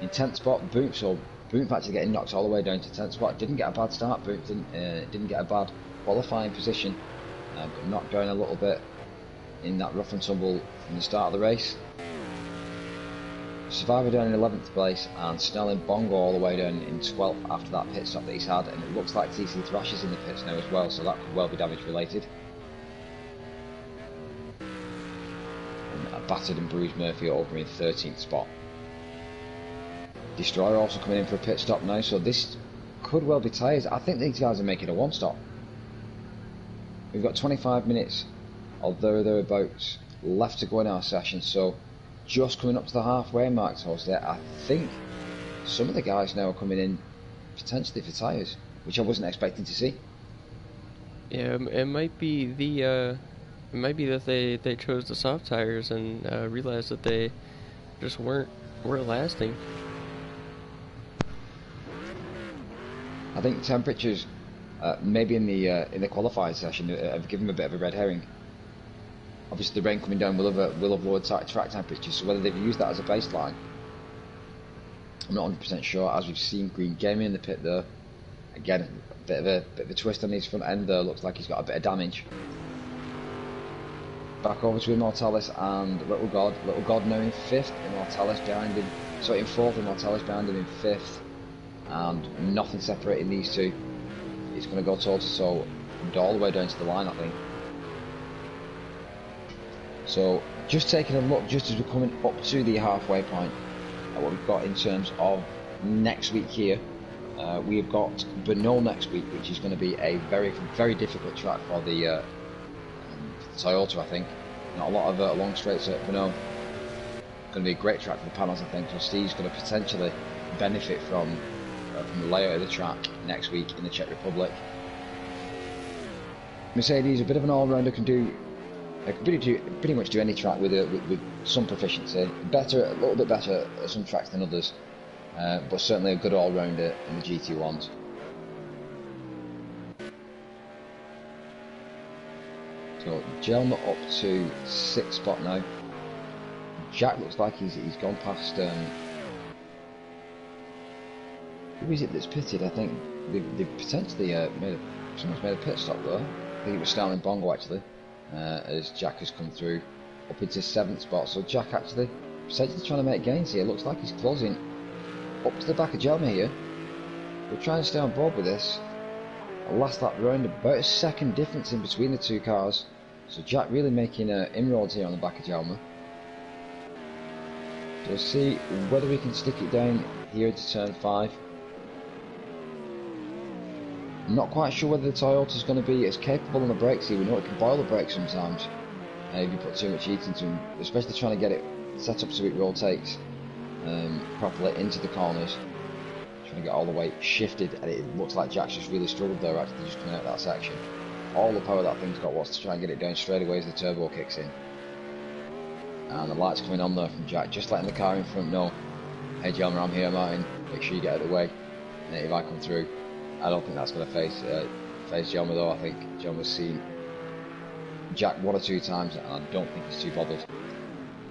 Speaker 1: In 10th spot, Boomp. So Boomp actually getting knocked all the way down to 10th spot. Didn't get a bad start. Boomp didn't get a bad qualifying position, but knocked down a little bit in that rough and tumble from the start of the race. Survivor down in 11th place, and Snell and Bongo all the way down in 12th after that pit stop that he's had, and it looks like TC Thrash is in the pits now as well, so that could well be damage related. And battered and bruised Murphy over in 13th spot. Destroyer also coming in for a pit stop now, so this could well be tyres. I think these guys are making a one stop. We've got 25 minutes or thereabouts left to go in our session, so just coming up to the halfway mark towards there. I think some of the guys now are coming in potentially for tyres, which I wasn't expecting to see.
Speaker 2: Yeah, it might be that they chose the soft tires and realized that they just weren't lasting.
Speaker 1: I think temperatures, maybe in the qualifying session, have given them a bit of a red herring. Obviously, the rain coming down will have lowered track temperatures, so whether they've used that as a baseline, I'm not 100% sure. As we've seen, Green Gaming in the pit there, again, a bit of a twist on his front end there. Looks like he's got a bit of damage. Back over to eMotorsports and Lil-God. Lil-God now in 5th, eMotorsports behind him. So in 4th, eMotorsports behind him in 5th, and nothing separating these two. It's going to go toe-to-toe all the way down to the line, I think. So just taking a look, just as we're coming up to the halfway point, at what we've got in terms of next week here. We've got Bernal next week, which is going to be a very, very difficult track for the Toyota, I think. Not a lot of long straights at Bernal. Going to be a great track for the panels, I think. So Steve's going to potentially benefit from the layout of the track next week in the Czech Republic. Mercedes, a bit of an all-rounder, can pretty much do any track with some proficiency. A little bit better at some tracks than others, but certainly a good all-rounder in the GT1s. So Jelma up to 6th spot now. Jack looks like he's gone past. Who is it that's pitted? I think they potentially someone's made a pit stop there. I think it was Snell and Bongo actually. As Jack has come through up into 7th spot, so Jack actually potentially trying to make gains here. Looks like he's closing up to the back of Jelmer here. We're trying to stay on board with this. Last lap round, about a second difference in between the two cars. So Jack really making inroads here on the back of Jelmer. So we'll see whether we can stick it down here into turn 5. I'm not quite sure whether the Toyota's going to be as capable on the brakes here. We know it can boil the brakes sometimes if you put too much heat into them, especially trying to get it set up so it rotates properly into the corners. Trying to get all the weight shifted, and it looks like Jack's just really struggled there actually just coming out of that section. All the power that thing's got was to try and get it down straight away as the turbo kicks in. And the light's coming on there from Jack, just letting the car in front know, hey Jelmer, I'm here Martin, make sure you get out of the way, and if I come through. I don't think that's going to face Jelmer though. I think Jelmer's seen Jack 1 or 2 times and I don't think he's too bothered.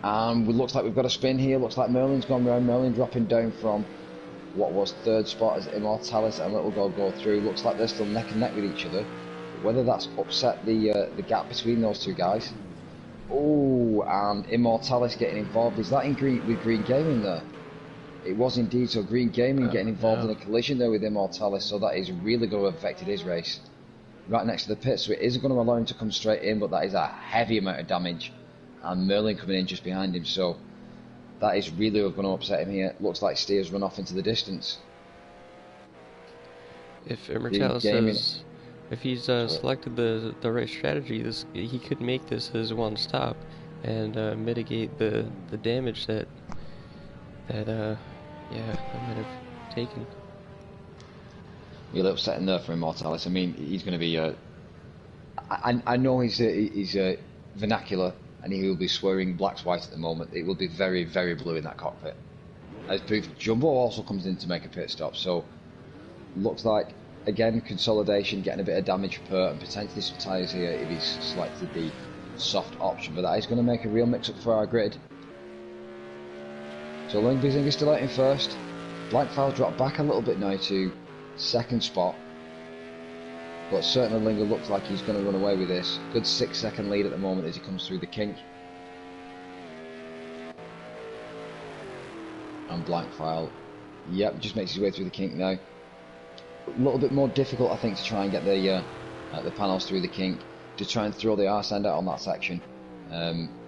Speaker 1: And it looks like we've got a spin here. Looks like Merlin's gone round. Merlin dropping down from what was 3rd spot as eMotorsports and Lil-God go through. Looks like they're still neck and neck with each other. Whether that's upset the gap between those two guys. Oh, and eMotorsports getting involved. Is that in with Green Gaming there? It was indeed. So Green Gaming getting involved in a collision there with eMotorsports. So that is really going to have affected his race. Right next to the pit, so it isn't going to allow him to come straight in, but that is a heavy amount of damage. And Merlin coming in just behind him, so that is really going to upset him here. Looks like Steer's run off into the distance.
Speaker 2: If eMotorsports if he's selected the right strategy, he could make this his one stop and mitigate the damage that I might have taken.
Speaker 1: Really upsetting there for Immortalis. I mean, he's going to be. I know he's vernacular, and he will be swearing black's white at the moment. It will be very, very blue in that cockpit. As proof, Jumbo also comes in to make a pit stop. So, looks like again consolidation, getting a bit of damage per and potentially some tyres here if he's selected the soft option. But that is going to make a real mix-up for our grid. So Ling Bizinga still out in 1st. Blankfile dropped back a little bit now to 2nd spot, but certainly Linger looks like he's going to run away with this. Good 6-second lead at the moment as he comes through the kink. And Blankfile, yep, just makes his way through the kink now. A little bit more difficult, I think, to try and get the panels through the kink, to try and throw the arse end out on that section.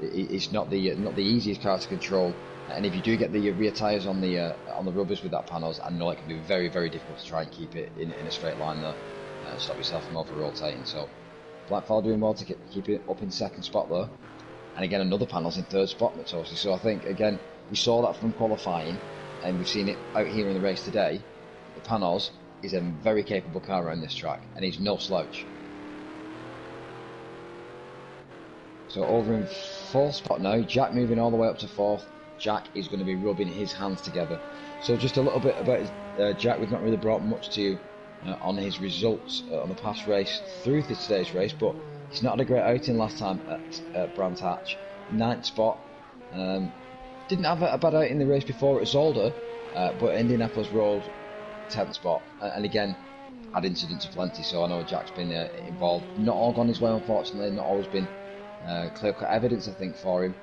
Speaker 1: It's not the easiest car to control. And if you do get the rear tyres on the rubbers with that panels, I know it can be very, very difficult to try and keep it in a straight line there, stop yourself from over rotating. So Blackfall doing well to keep it up in 2nd spot there, and again another panels in 3rd spot, Matosi. So I think again we saw that from qualifying, and we've seen it out here in the race today. The panels is a very capable car around this track, and he's no slouch. So over in 4th spot now, Jack moving all the way up to 4th. Jack is going to be rubbing his hands together. So just a little bit about Jack. We've not really brought much to you on his results on the past race through today's race, but he's not had a great outing last time at Brands Hatch. 9th spot. Didn't have a bad outing in the race before at Zolder, but Indianapolis Road, 10th spot. And again, had incidents aplenty, so I know Jack's been involved. Not all gone his way, unfortunately. Not always been clear-cut evidence, I think, for him.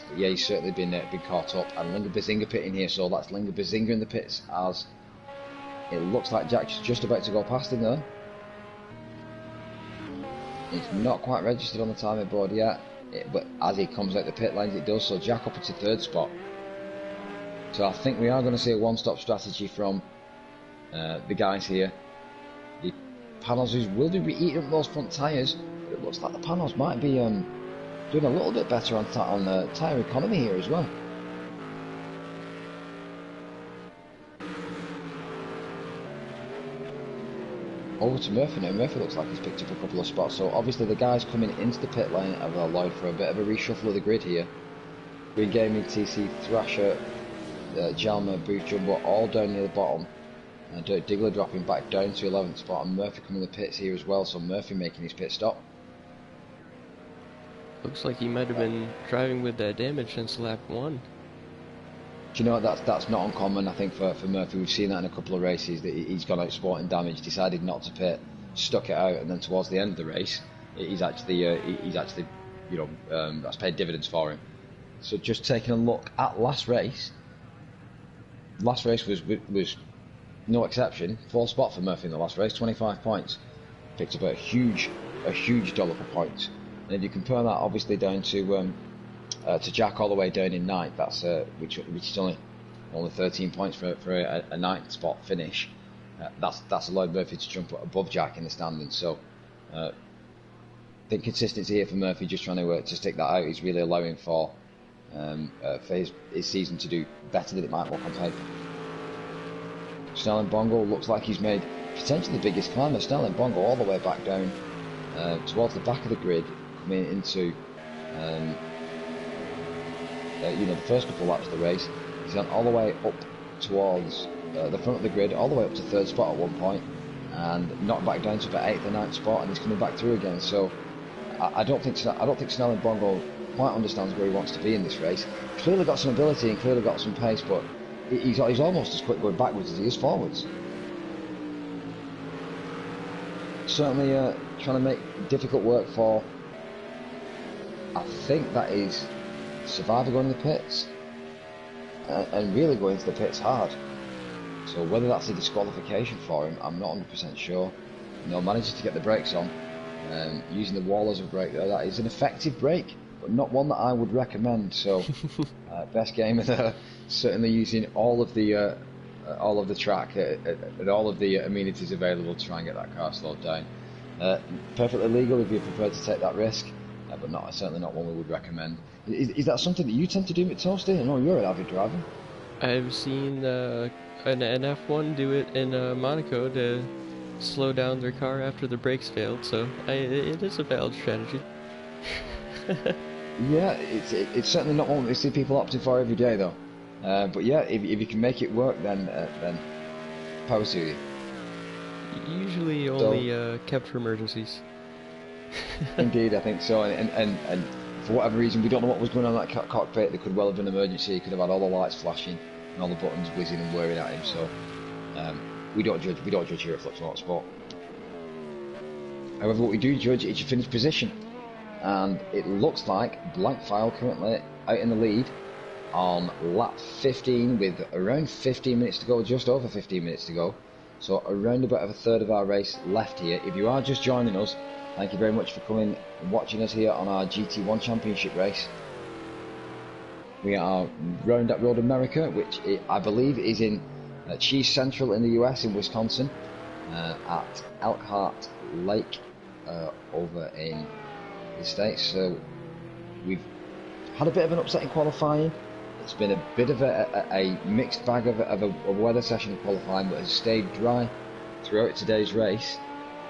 Speaker 1: But yeah, he's certainly been caught up. And Linga Bizinga pitting here, so that's Linga Bizinga in the pits as it looks like Jack's just about to go past him there. It's not quite registered on the timing board yet, but as he comes out the pit lanes it does, so Jack up into 3rd spot. So I think we are going to see a one-stop strategy from the guys here. The panels will be eating up those front tyres, but it looks like the panels might be doing a little bit better on tyre economy here as well. Over to Murphy now. Murphy looks like he's picked up a couple of spots, so obviously the guys coming into the pit lane have allowed for a bit of a reshuffle of the grid here. Green Gaming, TC, Thrasher, Jalma, Booth, Jumbo all down near the bottom. Dirk Diggler dropping back down to 11th spot, and Murphy coming to the pits here as well, so Murphy making his pit stop.
Speaker 2: Looks like he might have been driving with that damage since lap 1.
Speaker 1: Do you know what, that's not uncommon, I think, for Murphy. We've seen that in a couple of races, that he's gone out sporting damage, decided not to pit, stuck it out, and then towards the end of the race, he's actually that's paid dividends for him. So just taking a look at last race, last race was no exception. 4th spot for Murphy in the last race, 25 points. Picked up a huge dollop of points. And if you compare that obviously down to Jack all the way down in 9th, that's which is only 13 points for a 9th spot finish. That's allowed Murphy to jump above Jack in the standings. So I think consistency here for Murphy, just trying to stick that out. He's really allowing for his season to do better than it might look on paper. Snelling Bongo looks like he's made potentially the biggest climb. Snelling Bongo all the way back down towards the back of the grid, coming into the first couple of laps of the race. He's gone all the way up towards the front of the grid, all the way up to 3rd spot at one point, and knocked back down to about 8th or 9th spot, and he's coming back through again. So I don't think Snelling Bongo quite understands where he wants to be in this race. Clearly got some ability and clearly got some pace, but he's almost as quick going backwards as he is forwards. Certainly trying to make difficult work for, I think that is Survivor going to the pits, and really going to the pits hard. So whether that's a disqualification for him, I'm not 100% sure. Manages to get the brakes on, using the wall as a brake there. That is an effective brake, but not one that I would recommend. So best gamer there, certainly using all of the track and all of the amenities available to try and get that car slowed down. Perfectly legal if you're prepared to take that risk, but certainly not one we would recommend. Is that something that you tend to do, McToasty? I know you're an avid driver.
Speaker 2: I've seen an F1 do it in Monaco to slow down their car after the brakes failed, so it is a valid strategy.
Speaker 1: Yeah, it's certainly not one we see people opting for every day, though. But yeah, if you can make it work, then power to you.
Speaker 2: Usually only kept for emergencies.
Speaker 1: Indeed, I think so. And for whatever reason, we don't know what was going on in that cockpit. There could well have been an emergency. He could have had all the lights flashing and all the buttons whizzing and whirring at him. So we don't judge here at Flux Motorsport. However, what we do judge is your finished position, and it looks like Blank File currently out in the lead on lap 15 with around 15 minutes to go, just over 15 minutes to go. So around about a third of our race left here. If you are just joining us, thank you very much for coming and watching us here on our GT1 Championship race. We are round at Road America, which I believe is in Cheese Central in the US, in Wisconsin, at Elkhart Lake over in the States. So we've had a bit of an upset in qualifying. It's been a bit of a mixed bag of a weather session in qualifying, but has stayed dry throughout today's race.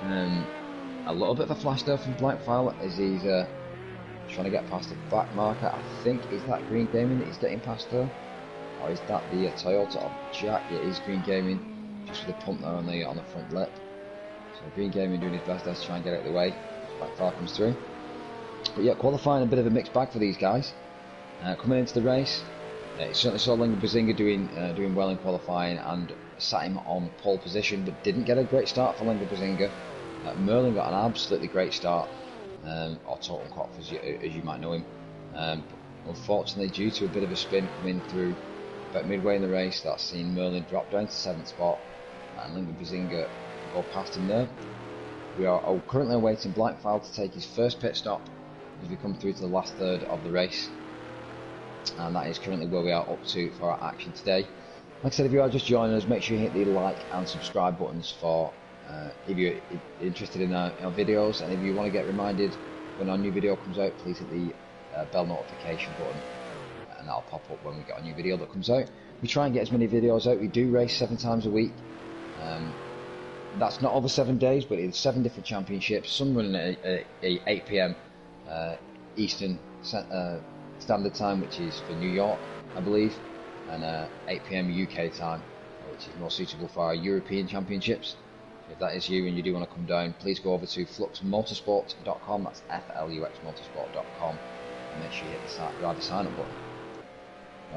Speaker 1: A little bit of a flash there from Black File as he's trying to get past the back marker. I think, is that Green Gaming that he's getting past there? Or is that the Toyota of Jack? Yeah, it is Green Gaming, just with the pump there on the front lip. So Green Gaming doing his best there to try and get out of the way. Black File comes through. But yeah, qualifying a bit of a mixed bag for these guys. Coming into the race, certainly saw Linga Bazinga doing well in qualifying and sat him on pole position, but didn't get a great start for Linga Bazinga. Merlin got an absolutely great start, or Total Cop as you might know him. But unfortunately, due to a bit of a spin coming through about midway in the race, that's seen Merlin drop down to 7th spot and Linga Bazinga go past him there. We are currently awaiting Blackfile to take his first pit stop as we come through to the last third of the race, and that is currently where we are up to for our action today. Like I said, if you are just joining us, make sure you hit the like and subscribe buttons for if you're interested in our videos, and if you want to get reminded when our new video comes out, please hit the bell notification button and that'll pop up when we get a new video that comes out. We try and get as many videos out. We do race 7 times a week. That's not over 7 days, but it's 7 different championships, some running at 8 PM Eastern Standard Time, which is for New York, I believe, and 8 PM UK time, which is more suitable for our European championships. If that is you and you do want to come down, please go over to FluxMotorsport.com, that's FluxMotorsport.com, and make sure you hit the sign up button.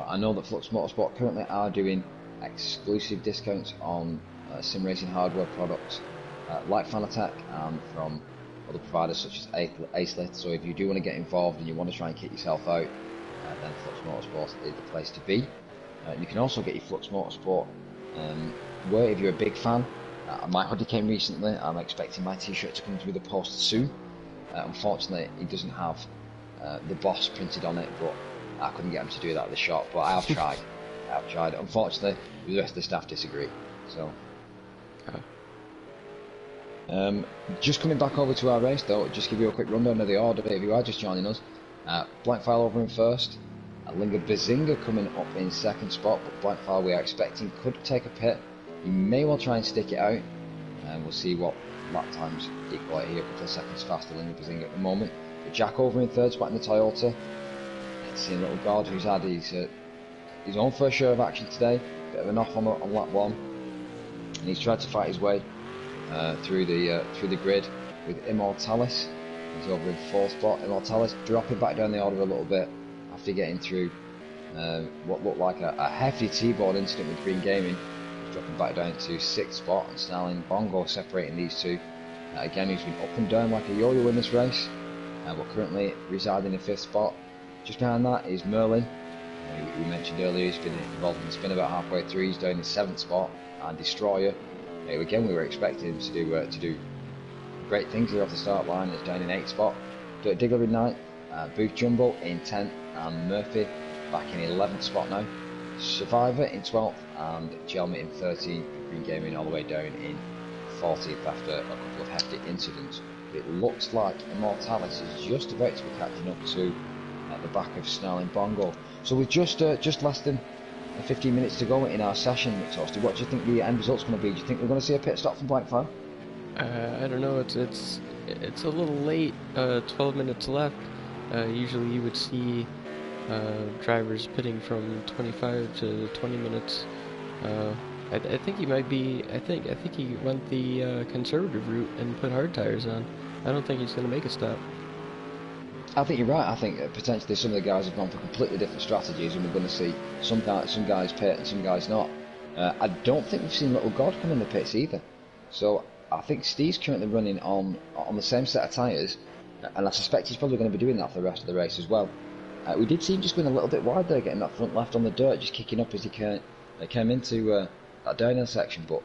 Speaker 1: I know that Flux Motorsport currently are doing exclusive discounts on sim racing hardware products like Fanatec and from other providers such as Acelit. So if you do want to get involved and you want to try and kick yourself out, then Flux Motorsport is the place to be. You can also get your Flux Motorsport where if you're a big fan. My hoodie came recently. I'm expecting my t-shirt to come through the post soon. Unfortunately, it doesn't have the boss printed on it, but I couldn't get him to do that at the shop. But I have tried. Unfortunately, the rest of the staff disagree. So, just coming back over to our race though, just give you a quick rundown of the order if you are just joining us. Blankfile over in first. Lil-God Bazinga coming up in second spot, but Blankfile we are expecting could take a pit. He may well try and stick it out, and we'll see what lap times equal out here. A couple of seconds faster than Lil-God Bazinga at the moment. But Jack over in third spot in the Toyota. Seeing Lil-God, who's had his own first share of action today. Bit of an off on lap 1, and he's tried to fight his way through the grid with eMotorsports. He's over in fourth spot. eMotorsports dropping back down the order a little bit after getting through what looked like a hefty T-board incident with Green Gaming. He's dropping back down to sixth spot, and Snarling Bongo separating these two. Again, he's been up and down like a yo-yo in this race, but currently residing in fifth spot. Just behind that is Merlin. We mentioned earlier he's been involved in the spin about halfway through. He's down in seventh spot, and Destroyer. Again, we were expecting him to do great things here off the start line. He's down in eighth spot. Dirt Diggler in ninth. Booth Jumbo in 10th, and Murphy back in 11th spot now. Survivor in 12th, and Jelmy in 13th. Green Gaming all the way down in 14th after a couple of hefty incidents. It looks like eMotorsports is just about to be catching up to at the back of Snarling Bongo. So we've just less than 15 minutes to go in our session, Toasty. What do you think the end result's going to be? Do you think we're going to see a pit stop from Blankfile?
Speaker 2: I don't know. It's a little late. 12 minutes left. Usually you would see drivers pitting from 25 to 20 minutes. I think he might be. I think he went the conservative route and put hard tires on. I don't think he's going to make a stop.
Speaker 1: I think you're right. I think potentially some of the guys have gone for completely different strategies, and we're going to see some guys pit and some guys not. I don't think we've seen Lil-God come in the pits either. So I think Steve's currently running on the same set of tyres, and I suspect he's probably going to be doing that for the rest of the race as well. We did see him just going a little bit wide there, getting that front left on the dirt, just kicking up as he came into that downhill section. But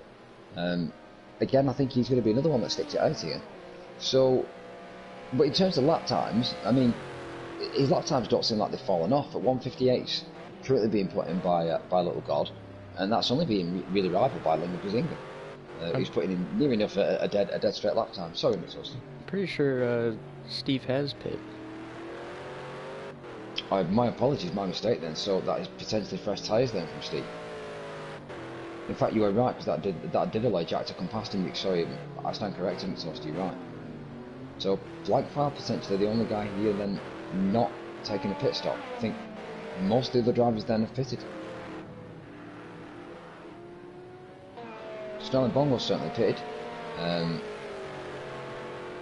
Speaker 1: again, I think he's going to be another one that sticks it out here. So, but in terms of lap times, I mean, his lap times don't seem like they've fallen off. At 1:58's currently being put in by Lil-God, and that's only being really rivaled by Lil-God Bazinga. He's putting in near enough a dead straight lap time. Sorry, Mr. Austin.
Speaker 2: I'm pretty sure Steve has pit.
Speaker 1: My apologies, my mistake then. So that is potentially fresh tyres then from Steve. In fact, you were right, because that did allow Jack to come past him. Sorry, I stand corrected, Mr. Austin. You're right. So Blankfile potentially the only guy here then not taking a pit stop. I think most of the other drivers then have pitted. Snarling Bongo certainly pitted.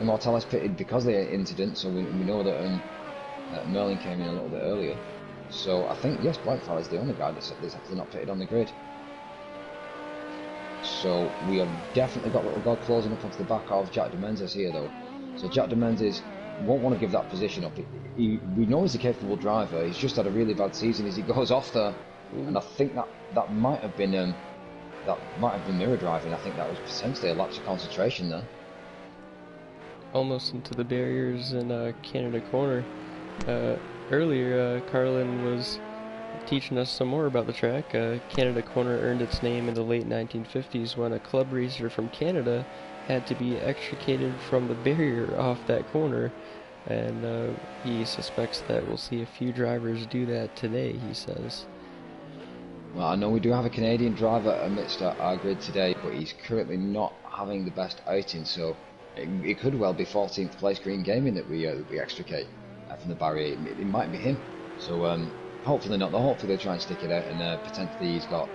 Speaker 1: eMotorsports pitted because of the incident, so we know that Merlin came in a little bit earlier. So I think, yes, Blankfile is the only guy that's actually not pitted on the grid. So we have definitely got Lil-God closing up onto the back of Jack de Menezes here though. So Jack de Menezes won't want to give that position up. We know he's a capable driver. He's just had a really bad season as he goes off there, and I think that might have been mirror driving. I think that was potentially a lapse of concentration there.
Speaker 2: Almost into the barriers in Canada Corner. Earlier, Carlin was teaching us some more about the track. Canada Corner earned its name in the late 1950s when a club racer from Canada had to be extricated from the barrier off that corner, and he suspects that we'll see a few drivers do that today, he says.
Speaker 1: Well, I know we do have a Canadian driver amidst our grid today, but he's currently not having the best outing, so it could well be 14th place Green Gaming that we extricate from the barrier. It might be him, so hopefully not. Hopefully they'll try and stick it out, and potentially he's got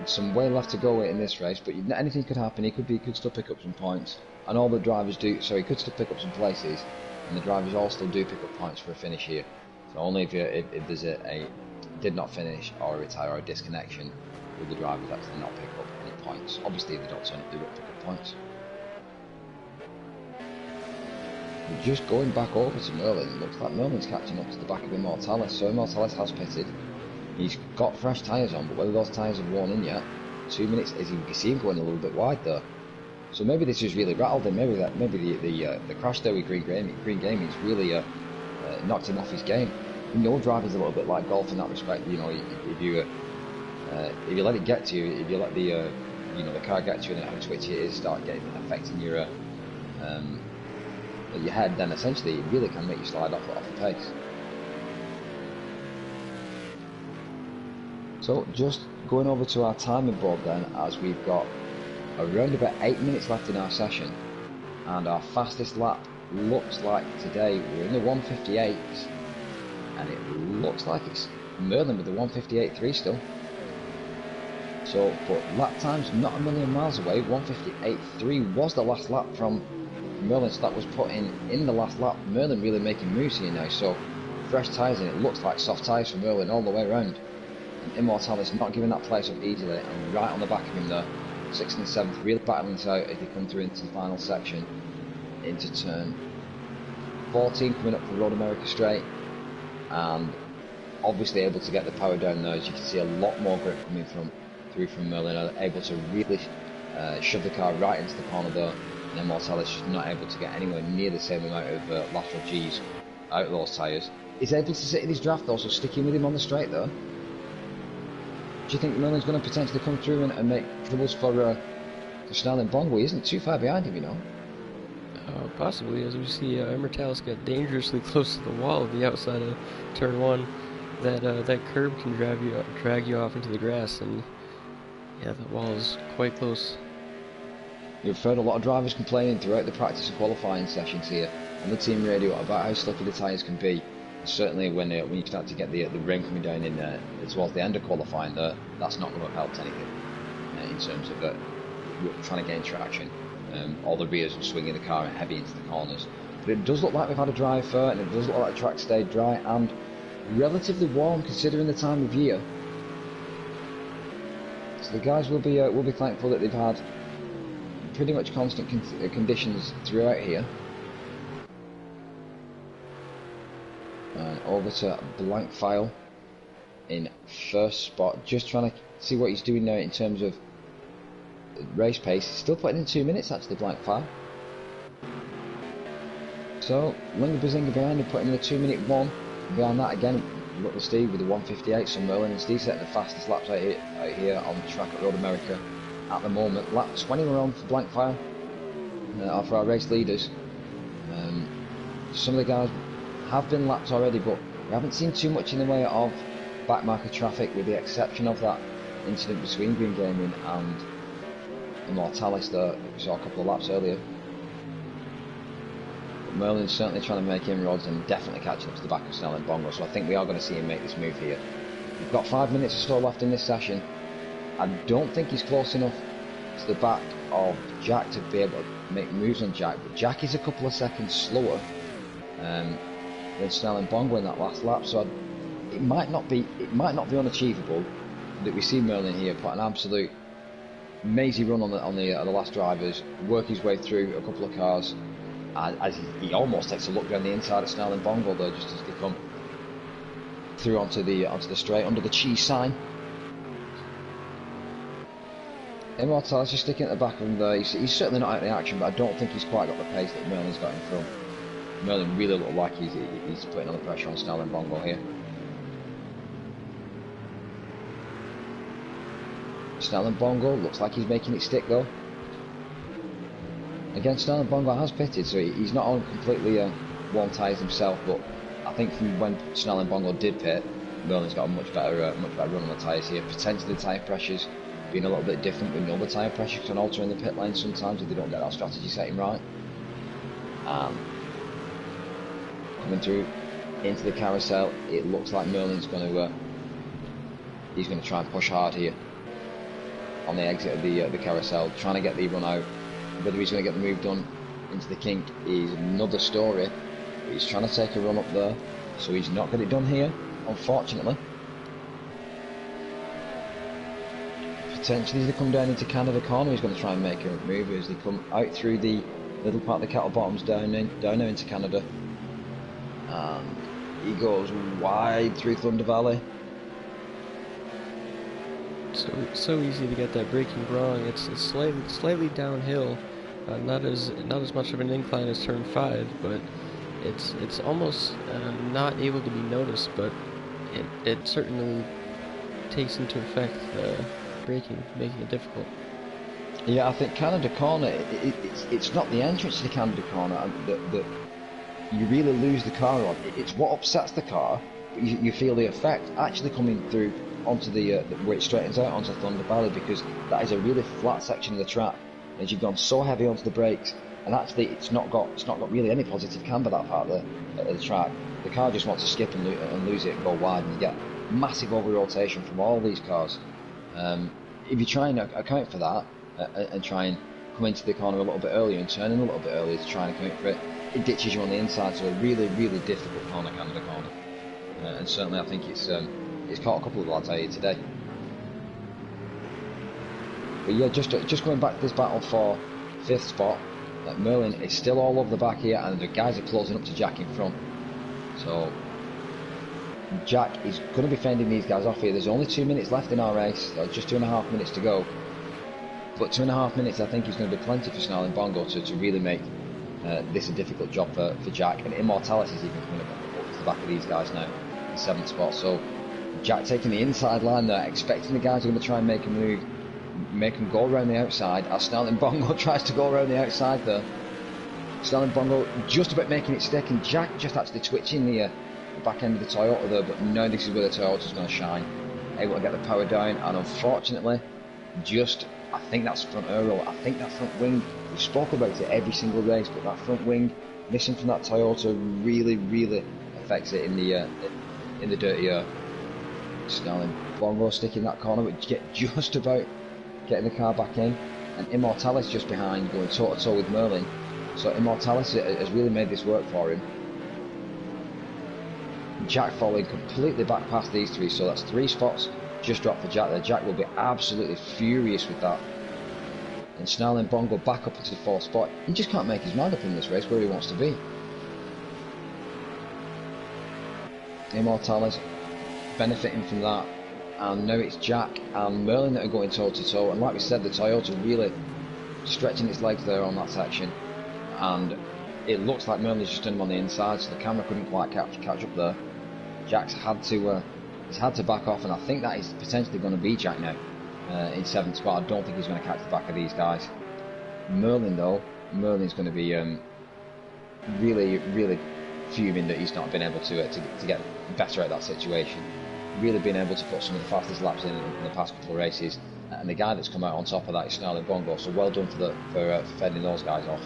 Speaker 1: some way left to go in this race, but anything could happen. He could still pick up some points, and all the drivers do. So he could still pick up some places, and the drivers all still do pick up points for a finish here. So only if there's a did not finish or a retire or a disconnection, will the drivers actually not pick up any points. Obviously, if they don't turn up, they won't pick up points. We're just going back over to Merlin. Looks like Merlin's catching up to the back of eMotorsports. So eMotorsports has pitted. He's got fresh tyres on, but whether those tyres have worn in yet, 2 minutes, as you can see him going a little bit wide there. So maybe this has really rattled him. Maybe the crash there with Green Gaming's really knocked him off his game. You know, driving's a little bit like golf in that respect. You know, if you let it get to you, if you let the the car get to you and how twitchy it is, start affecting your head, then essentially it really can make you slide off the pace. So just going over to our timing board then, as we've got around about 8 minutes left in our session, and our fastest lap looks like today we're in the 158s, and it looks like it's Merlin with the 158.3 still. So, but lap time's not a million miles away. 158.3 was the last lap from Merlin, so that was put in the last lap. Merlin really making moves here now, so fresh tyres, and it looks like soft tyres for Merlin all the way around. And Immortalis not giving that place up easily, and right on the back of him there, 6th and 7th, really battling it out as they come through into the final section, into turn 14, coming up for Road America straight, and obviously able to get the power down there. As you can see, a lot more grip coming through from Merlin, able to really shove the car right into the corner there, and Immortalis just not able to get anywhere near the same amount of lateral G's out of those tyres. He's able to sit in his draft though, so sticking with him on the straight there. Do you think Merlin's going to potentially come through and make troubles for Snell and Bongo? He isn't too far behind him, you know.
Speaker 2: Possibly, as we see, Immortalis got dangerously close to the wall at the outside of turn 1. That curb can drag you off into the grass, and yeah, the wall is quite close.
Speaker 1: You've heard a lot of drivers complaining throughout the practice and qualifying sessions here on the team radio about how slippy the tyres can be. Certainly when you start to get the rain coming down in towards the end of qualifying, that's not going to have helped anything in terms of trying to gain traction. All the rears are swinging the car heavy into the corners. But it does look like we've had a dry fair, and it does look like the track stayed dry and relatively warm considering the time of year. So the guys will be thankful that they've had pretty much constant conditions throughout here. And over to Blank File in first spot, just trying to see what he's doing now in terms of race pace. He's still putting in 2 minutes actually, Blank File. So Linga Bazinga behind him, putting in a 2-minute 1. Behind that again, look at Steve with the 158. So Merlin and Steve setting the fastest laps out here on the track at Road America at the moment. Lap 20 we're on for Blank File, for our race leaders. Some of the guys have been lapped already, but we haven't seen too much in the way of backmarker traffic, with the exception of that incident between Green Gaming and Immortalis that we saw a couple of laps earlier. But Merlin's certainly trying to make inroads and definitely catching up to the back of Snell and Bongo, so I think we are going to see him make this move here. We've got 5 minutes or so left in this session. I don't think he's close enough to the back of Jack to be able to make moves on Jack, but Jack is a couple of seconds slower than Snell and Bongo in that last lap, so it might not be unachievable that we see Merlin here put an absolute mazy run on the last drivers, work his way through a couple of cars, as he almost takes a look down the inside of Snell and Bongo there, just as they come through onto the straight under the cheese sign. Immortalis just sticking at the back of him there. He's certainly not out of the action, but I don't think he's quite got the pace that Merlin's got in front. Merlin really looked like he's putting all the pressure on Snell and Bongo here. Snell and Bongo looks like he's making it stick though. Again, Snell and Bongo has pitted, so he's not on completely warm tyres himself, but I think from when Snell and Bongo did pit, Merlin's got a much better run on the tyres here. Potentially the tyre pressures being a little bit different. We know the tyre pressure can alter in the pit lane sometimes if they don't get that strategy setting right. Coming through into the carousel, it looks like Merlin's going to try and push hard here on the exit of the carousel, trying to get the run out. Whether he's going to get the move done into the kink is another story. But he's trying to take a run up there, so he's not got it done here, unfortunately. Potentially as they come down into Canada corner, he's going to try and make a move as they come out through the middle part of the cattle bottoms down now into Canada. And he goes wide through Thunder Valley.
Speaker 2: so easy to get that braking wrong. It's slightly downhill, not as much of an incline as turn 5, but it's almost not able to be noticed, but it certainly takes into effect braking, making it difficult.
Speaker 1: Yeah, I think Canada Corner, it's not the entrance to the Canada Corner that you really lose the car on. It's what upsets the car, but you feel the effect actually coming through onto where it straightens out onto Thunder Valley, because that is a really flat section of the track, and you've gone so heavy onto the brakes, and actually it's not got really any positive camber, that part of the track. The car just wants to skip and lose it and go wide, and you get massive over rotation from all these cars. If you try and account for that and try and come into the corner a little bit earlier and turn in a little bit earlier to try and account for it, it ditches you on the inside, so a really difficult corner, Canada Corner. And certainly I think it's caught a couple of lads out here today. But yeah, just going back to this battle for 5th spot, Merlin is still all over the back here, and the guys are closing up to Jack in front. So Jack is going to be fending these guys off here. There's only 2 minutes left in our race, just 2.5 minutes to go. But 2.5 minutes, I think, is going to be plenty for Snarling Bongo to really make this a difficult job for Jack. And Immortalis is even coming up to the back of these guys now in 7th spot. So Jack taking the inside line there, expecting the guys are going to try and make a move, make him go around the outside, as Snarling Bongo tries to go around the outside there. Snarling Bongo just about making it stick, and Jack just actually twitching the back end of the Toyota there, but now this is where the Toyota's going to shine. Able to get the power down, and unfortunately, I think that's front aero, I think that front wing, we spoke about it every single race, but that front wing missing from that Toyota really affects it in the dirty air. Snarling Bongo sticking that corner, but just about getting the car back in, and Immortalis just behind, going toe to toe with Merlin. So Immortalis has really made this work for him. Jack falling completely back past these three, so that's 3 spots just dropped for Jack there. Jack will be absolutely furious with that. And Snarling Bongo back up into the 4th spot. He just can't make his mind up in this race where he wants to be. Immortalis benefiting from that, and now it's Jack and Merlin that are going toe to toe, and like we said, the Toyota really stretching its legs there on that section, and it looks like Merlin's just done him on the inside, so the camera couldn't quite catch up there. Jack's had to back off, and I think that is potentially going to be Jack now in 7th spot. I don't think he's going to catch the back of these guys. Merlin's going to be really fuming that he's not been able to get better at that situation. Really been able to put some of the fastest laps in the past couple of races, and the guy that's come out on top of that is Snarling Bongo. So well done for fending those guys off.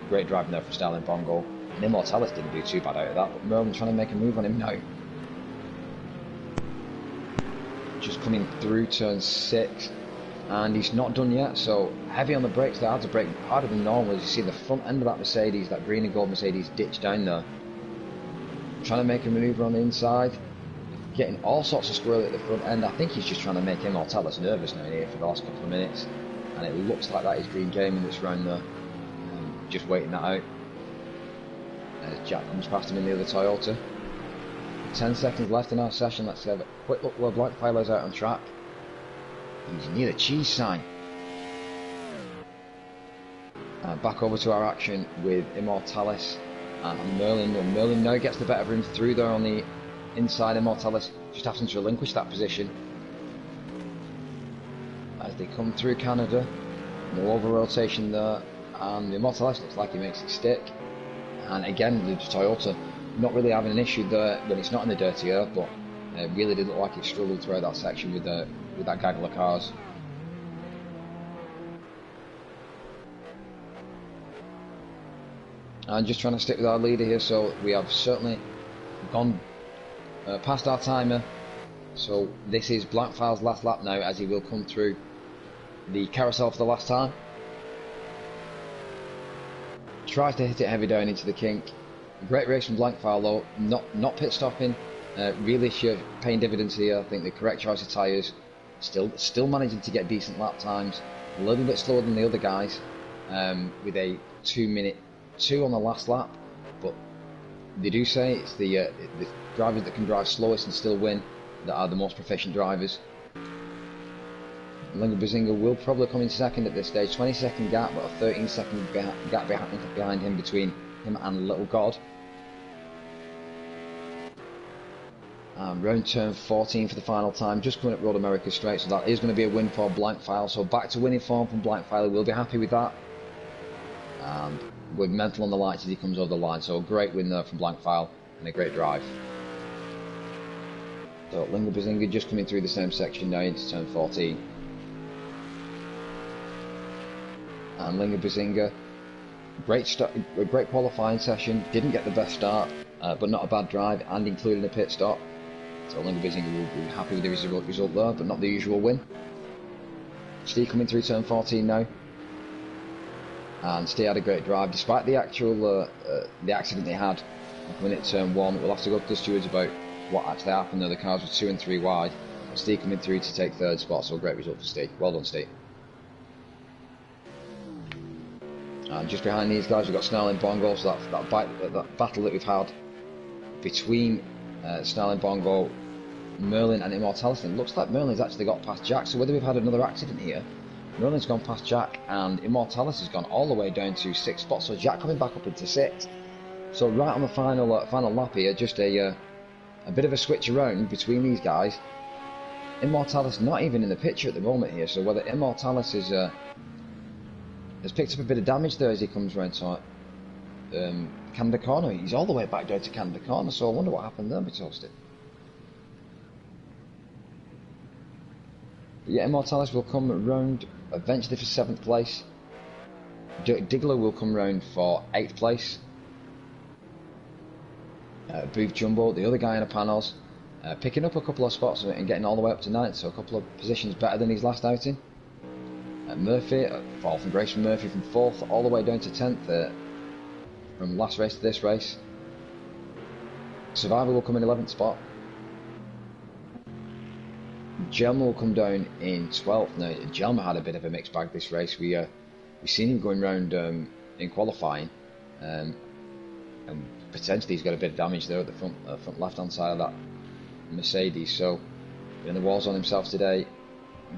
Speaker 1: Great driving there from Snarling Bongo. And Immortalis didn't do too bad out of that, but Merlin trying to make a move on him now. Just coming through turn 6, and he's not done yet, so heavy on the brakes. They had to brake harder than normal. As you see the front end of that Mercedes, that green and gold Mercedes, ditch down there. Trying to make a manoeuvre on the inside, getting all sorts of squirrel at the front end. I think he's just trying to make Immortalis nervous now here for the last couple of minutes, and it looks like that is Green Gaming that's round there, just waiting that out. As Jack comes past him in the other Toyota. 10 seconds left in our session. Let's have a quick look where Blackfire's out on track. He's near the cheese sign. Back over to our action with Immortalis and Merlin. And Merlin now gets the better of him through there on the inside. Immortalis just having to relinquish that position as they come through Canada. No over rotation there, and Immortalis looks like he makes it stick. And again, the Toyota not really having an issue there when it's not in the dirty air, but it really did look like it struggled throughout that section with that gaggle of cars. And just trying to stick with our leader here, so we have certainly gone past our timer. So this is Blackfire's last lap now, as he will come through the carousel for the last time. Tries to hit it heavy down into the kink. Great race from Blackfire though, not pit stopping, really paying dividends here. I think the correct choice of tyres, still managing to get decent lap times, a little bit slower than the other guys, with a 2:02 on the last lap, but they do say it's the drivers that can drive slowest and still win that are the most proficient drivers. Bazinga will probably come in second at this stage. 20-second gap, but a 13-second gap behind him between him and Lil-God. Round turn 14 for the final time, just coming up Road America straight, so that is going to be a win for Blankfile. So back to winning form from Blankfile, we'll be happy with that. And we're mental on the lights as he comes over the line, so a great win there from Blankfile and a great drive. So Bazinga just coming through the same section now into turn 14. And Bazinga, a great qualifying session, didn't get the best start, but not a bad drive, and including a pit stop. So Bazinga will be happy with the result there, but not the usual win. Steve coming through turn 14 now. And Steve had a great drive, despite the actual the accident they had coming at turn 1. We'll have to go to the stewards about what actually happened there. The cars were 2 and 3 wide. Steve coming through to take 3rd spot, so a great result for Steve. Well done, Steve. And just behind these guys we've got Snarling Bongo, so that battle that we've had between Snarling Bongo, Merlin and Immortalis. It looks like Merlin's actually got past Jack, so whether we've had another accident here, Merlin's gone past Jack and Immortalis has gone all the way down to 6th spot, so Jack coming back up into 6th. So right on the final lap here, just a bit of a switch around between these guys. Immortalis not even in the picture at the moment here, so whether Immortalis has picked up a bit of damage there as he comes round to Canada Corner. He's all the way back down to Canada Corner, so I wonder what happened there, Toasted. But yeah, Immortalis will come round eventually for 7th place. Diggler will come round for 8th place. Booth Jumbo, the other guy in the panels, picking up a couple of spots and getting all the way up to 9th, so a couple of positions better than his last outing. Murphy, fall from Grace from Murphy from 4th all the way down to 10th from last race to this race. Survivor will come in 11th spot. Jelma will come down in 12th. Now, Jelma had a bit of a mixed bag this race. We've seen him going round in qualifying, and potentially he's got a bit of damage there at the front left-hand side of that Mercedes. So, in the walls on himself today.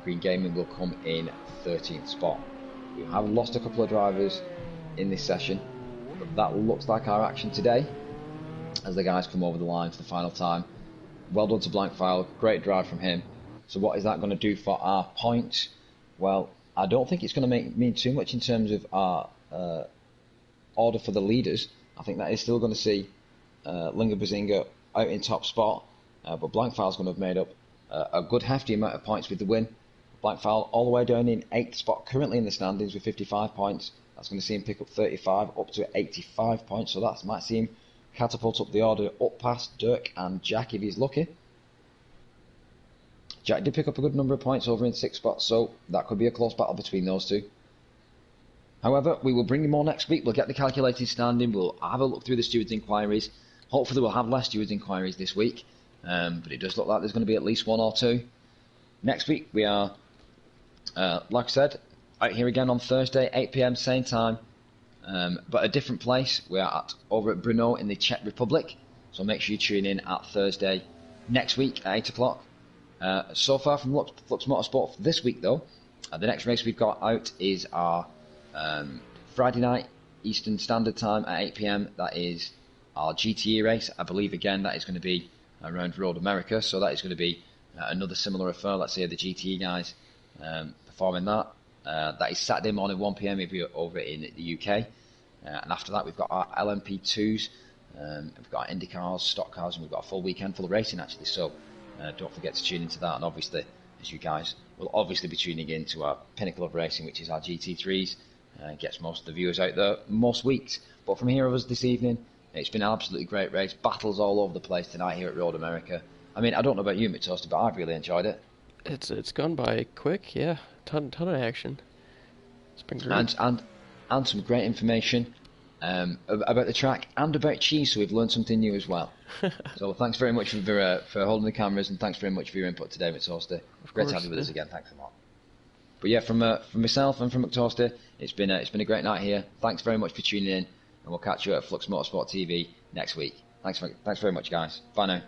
Speaker 1: Green Gaming will come in 13th spot. We have lost a couple of drivers in this session, but that looks like our action today as the guys come over the line for the final time. Well done to Blankfile, great drive from him. So what is that going to do for our points? Well, I don't think it's going to mean too much in terms of our order for the leaders. I think that is still going to see Bazinga out in top spot, but Blankfile's going to have made up a good hefty amount of points with the win. Blankfile all the way down in 8th spot currently in the standings with 55 points. That's going to see him pick up 35 up to 85 points, so that might see him catapult up the order up past Dirk and Jack if he's lucky. Jack did pick up a good number of points over in 6th spot, so that could be a close battle between those two. However, we will bring you more next week. We'll get the calculated standing, we'll have a look through the stewards' inquiries. Hopefully we'll have less stewards' inquiries this week, but it does look like there's going to be at least 1 or 2. Next week we are, like I said, out here again on Thursday, 8 PM, same time, but a different place. We are over at Brno in the Czech Republic, so make sure you tune in at Thursday next week at 8 o'clock. So far from Flux Motorsport for this week though, the next race we've got out is our Friday night Eastern Standard Time at 8 PM. That is our GTE race. I believe again that is going to be around Road America, so that is going to be another similar affair. Let's say the GTE guys performing that. That is Saturday morning 1 PM if you're over in the UK, and after that we've got our LMP2s, we've got our Indy cars, stock cars, and we've got a full weekend full of racing actually, so don't forget to tune into that. And obviously, as you guys will obviously be tuning in to our pinnacle of racing, which is our GT3s, gets most of the viewers out there most weeks. But from here of us this evening, it's been an absolutely great race, battles all over the place tonight here at Road America. I mean, I don't know about you, McToaster, but I've really enjoyed it.
Speaker 2: It's gone by quick, yeah. Ton of action. It's been great.
Speaker 1: And some great information about the track and about cheese, so we've learned something new as well. So thanks very much for holding the cameras, and thanks very much for your input today, McToaster. Great to have you with us again. Thanks a lot. But yeah, from myself and from McToaster, it's been a great night here. Thanks very much for tuning in, and we'll catch you at Flux Motorsport TV next week. Thanks very much, guys. Bye now.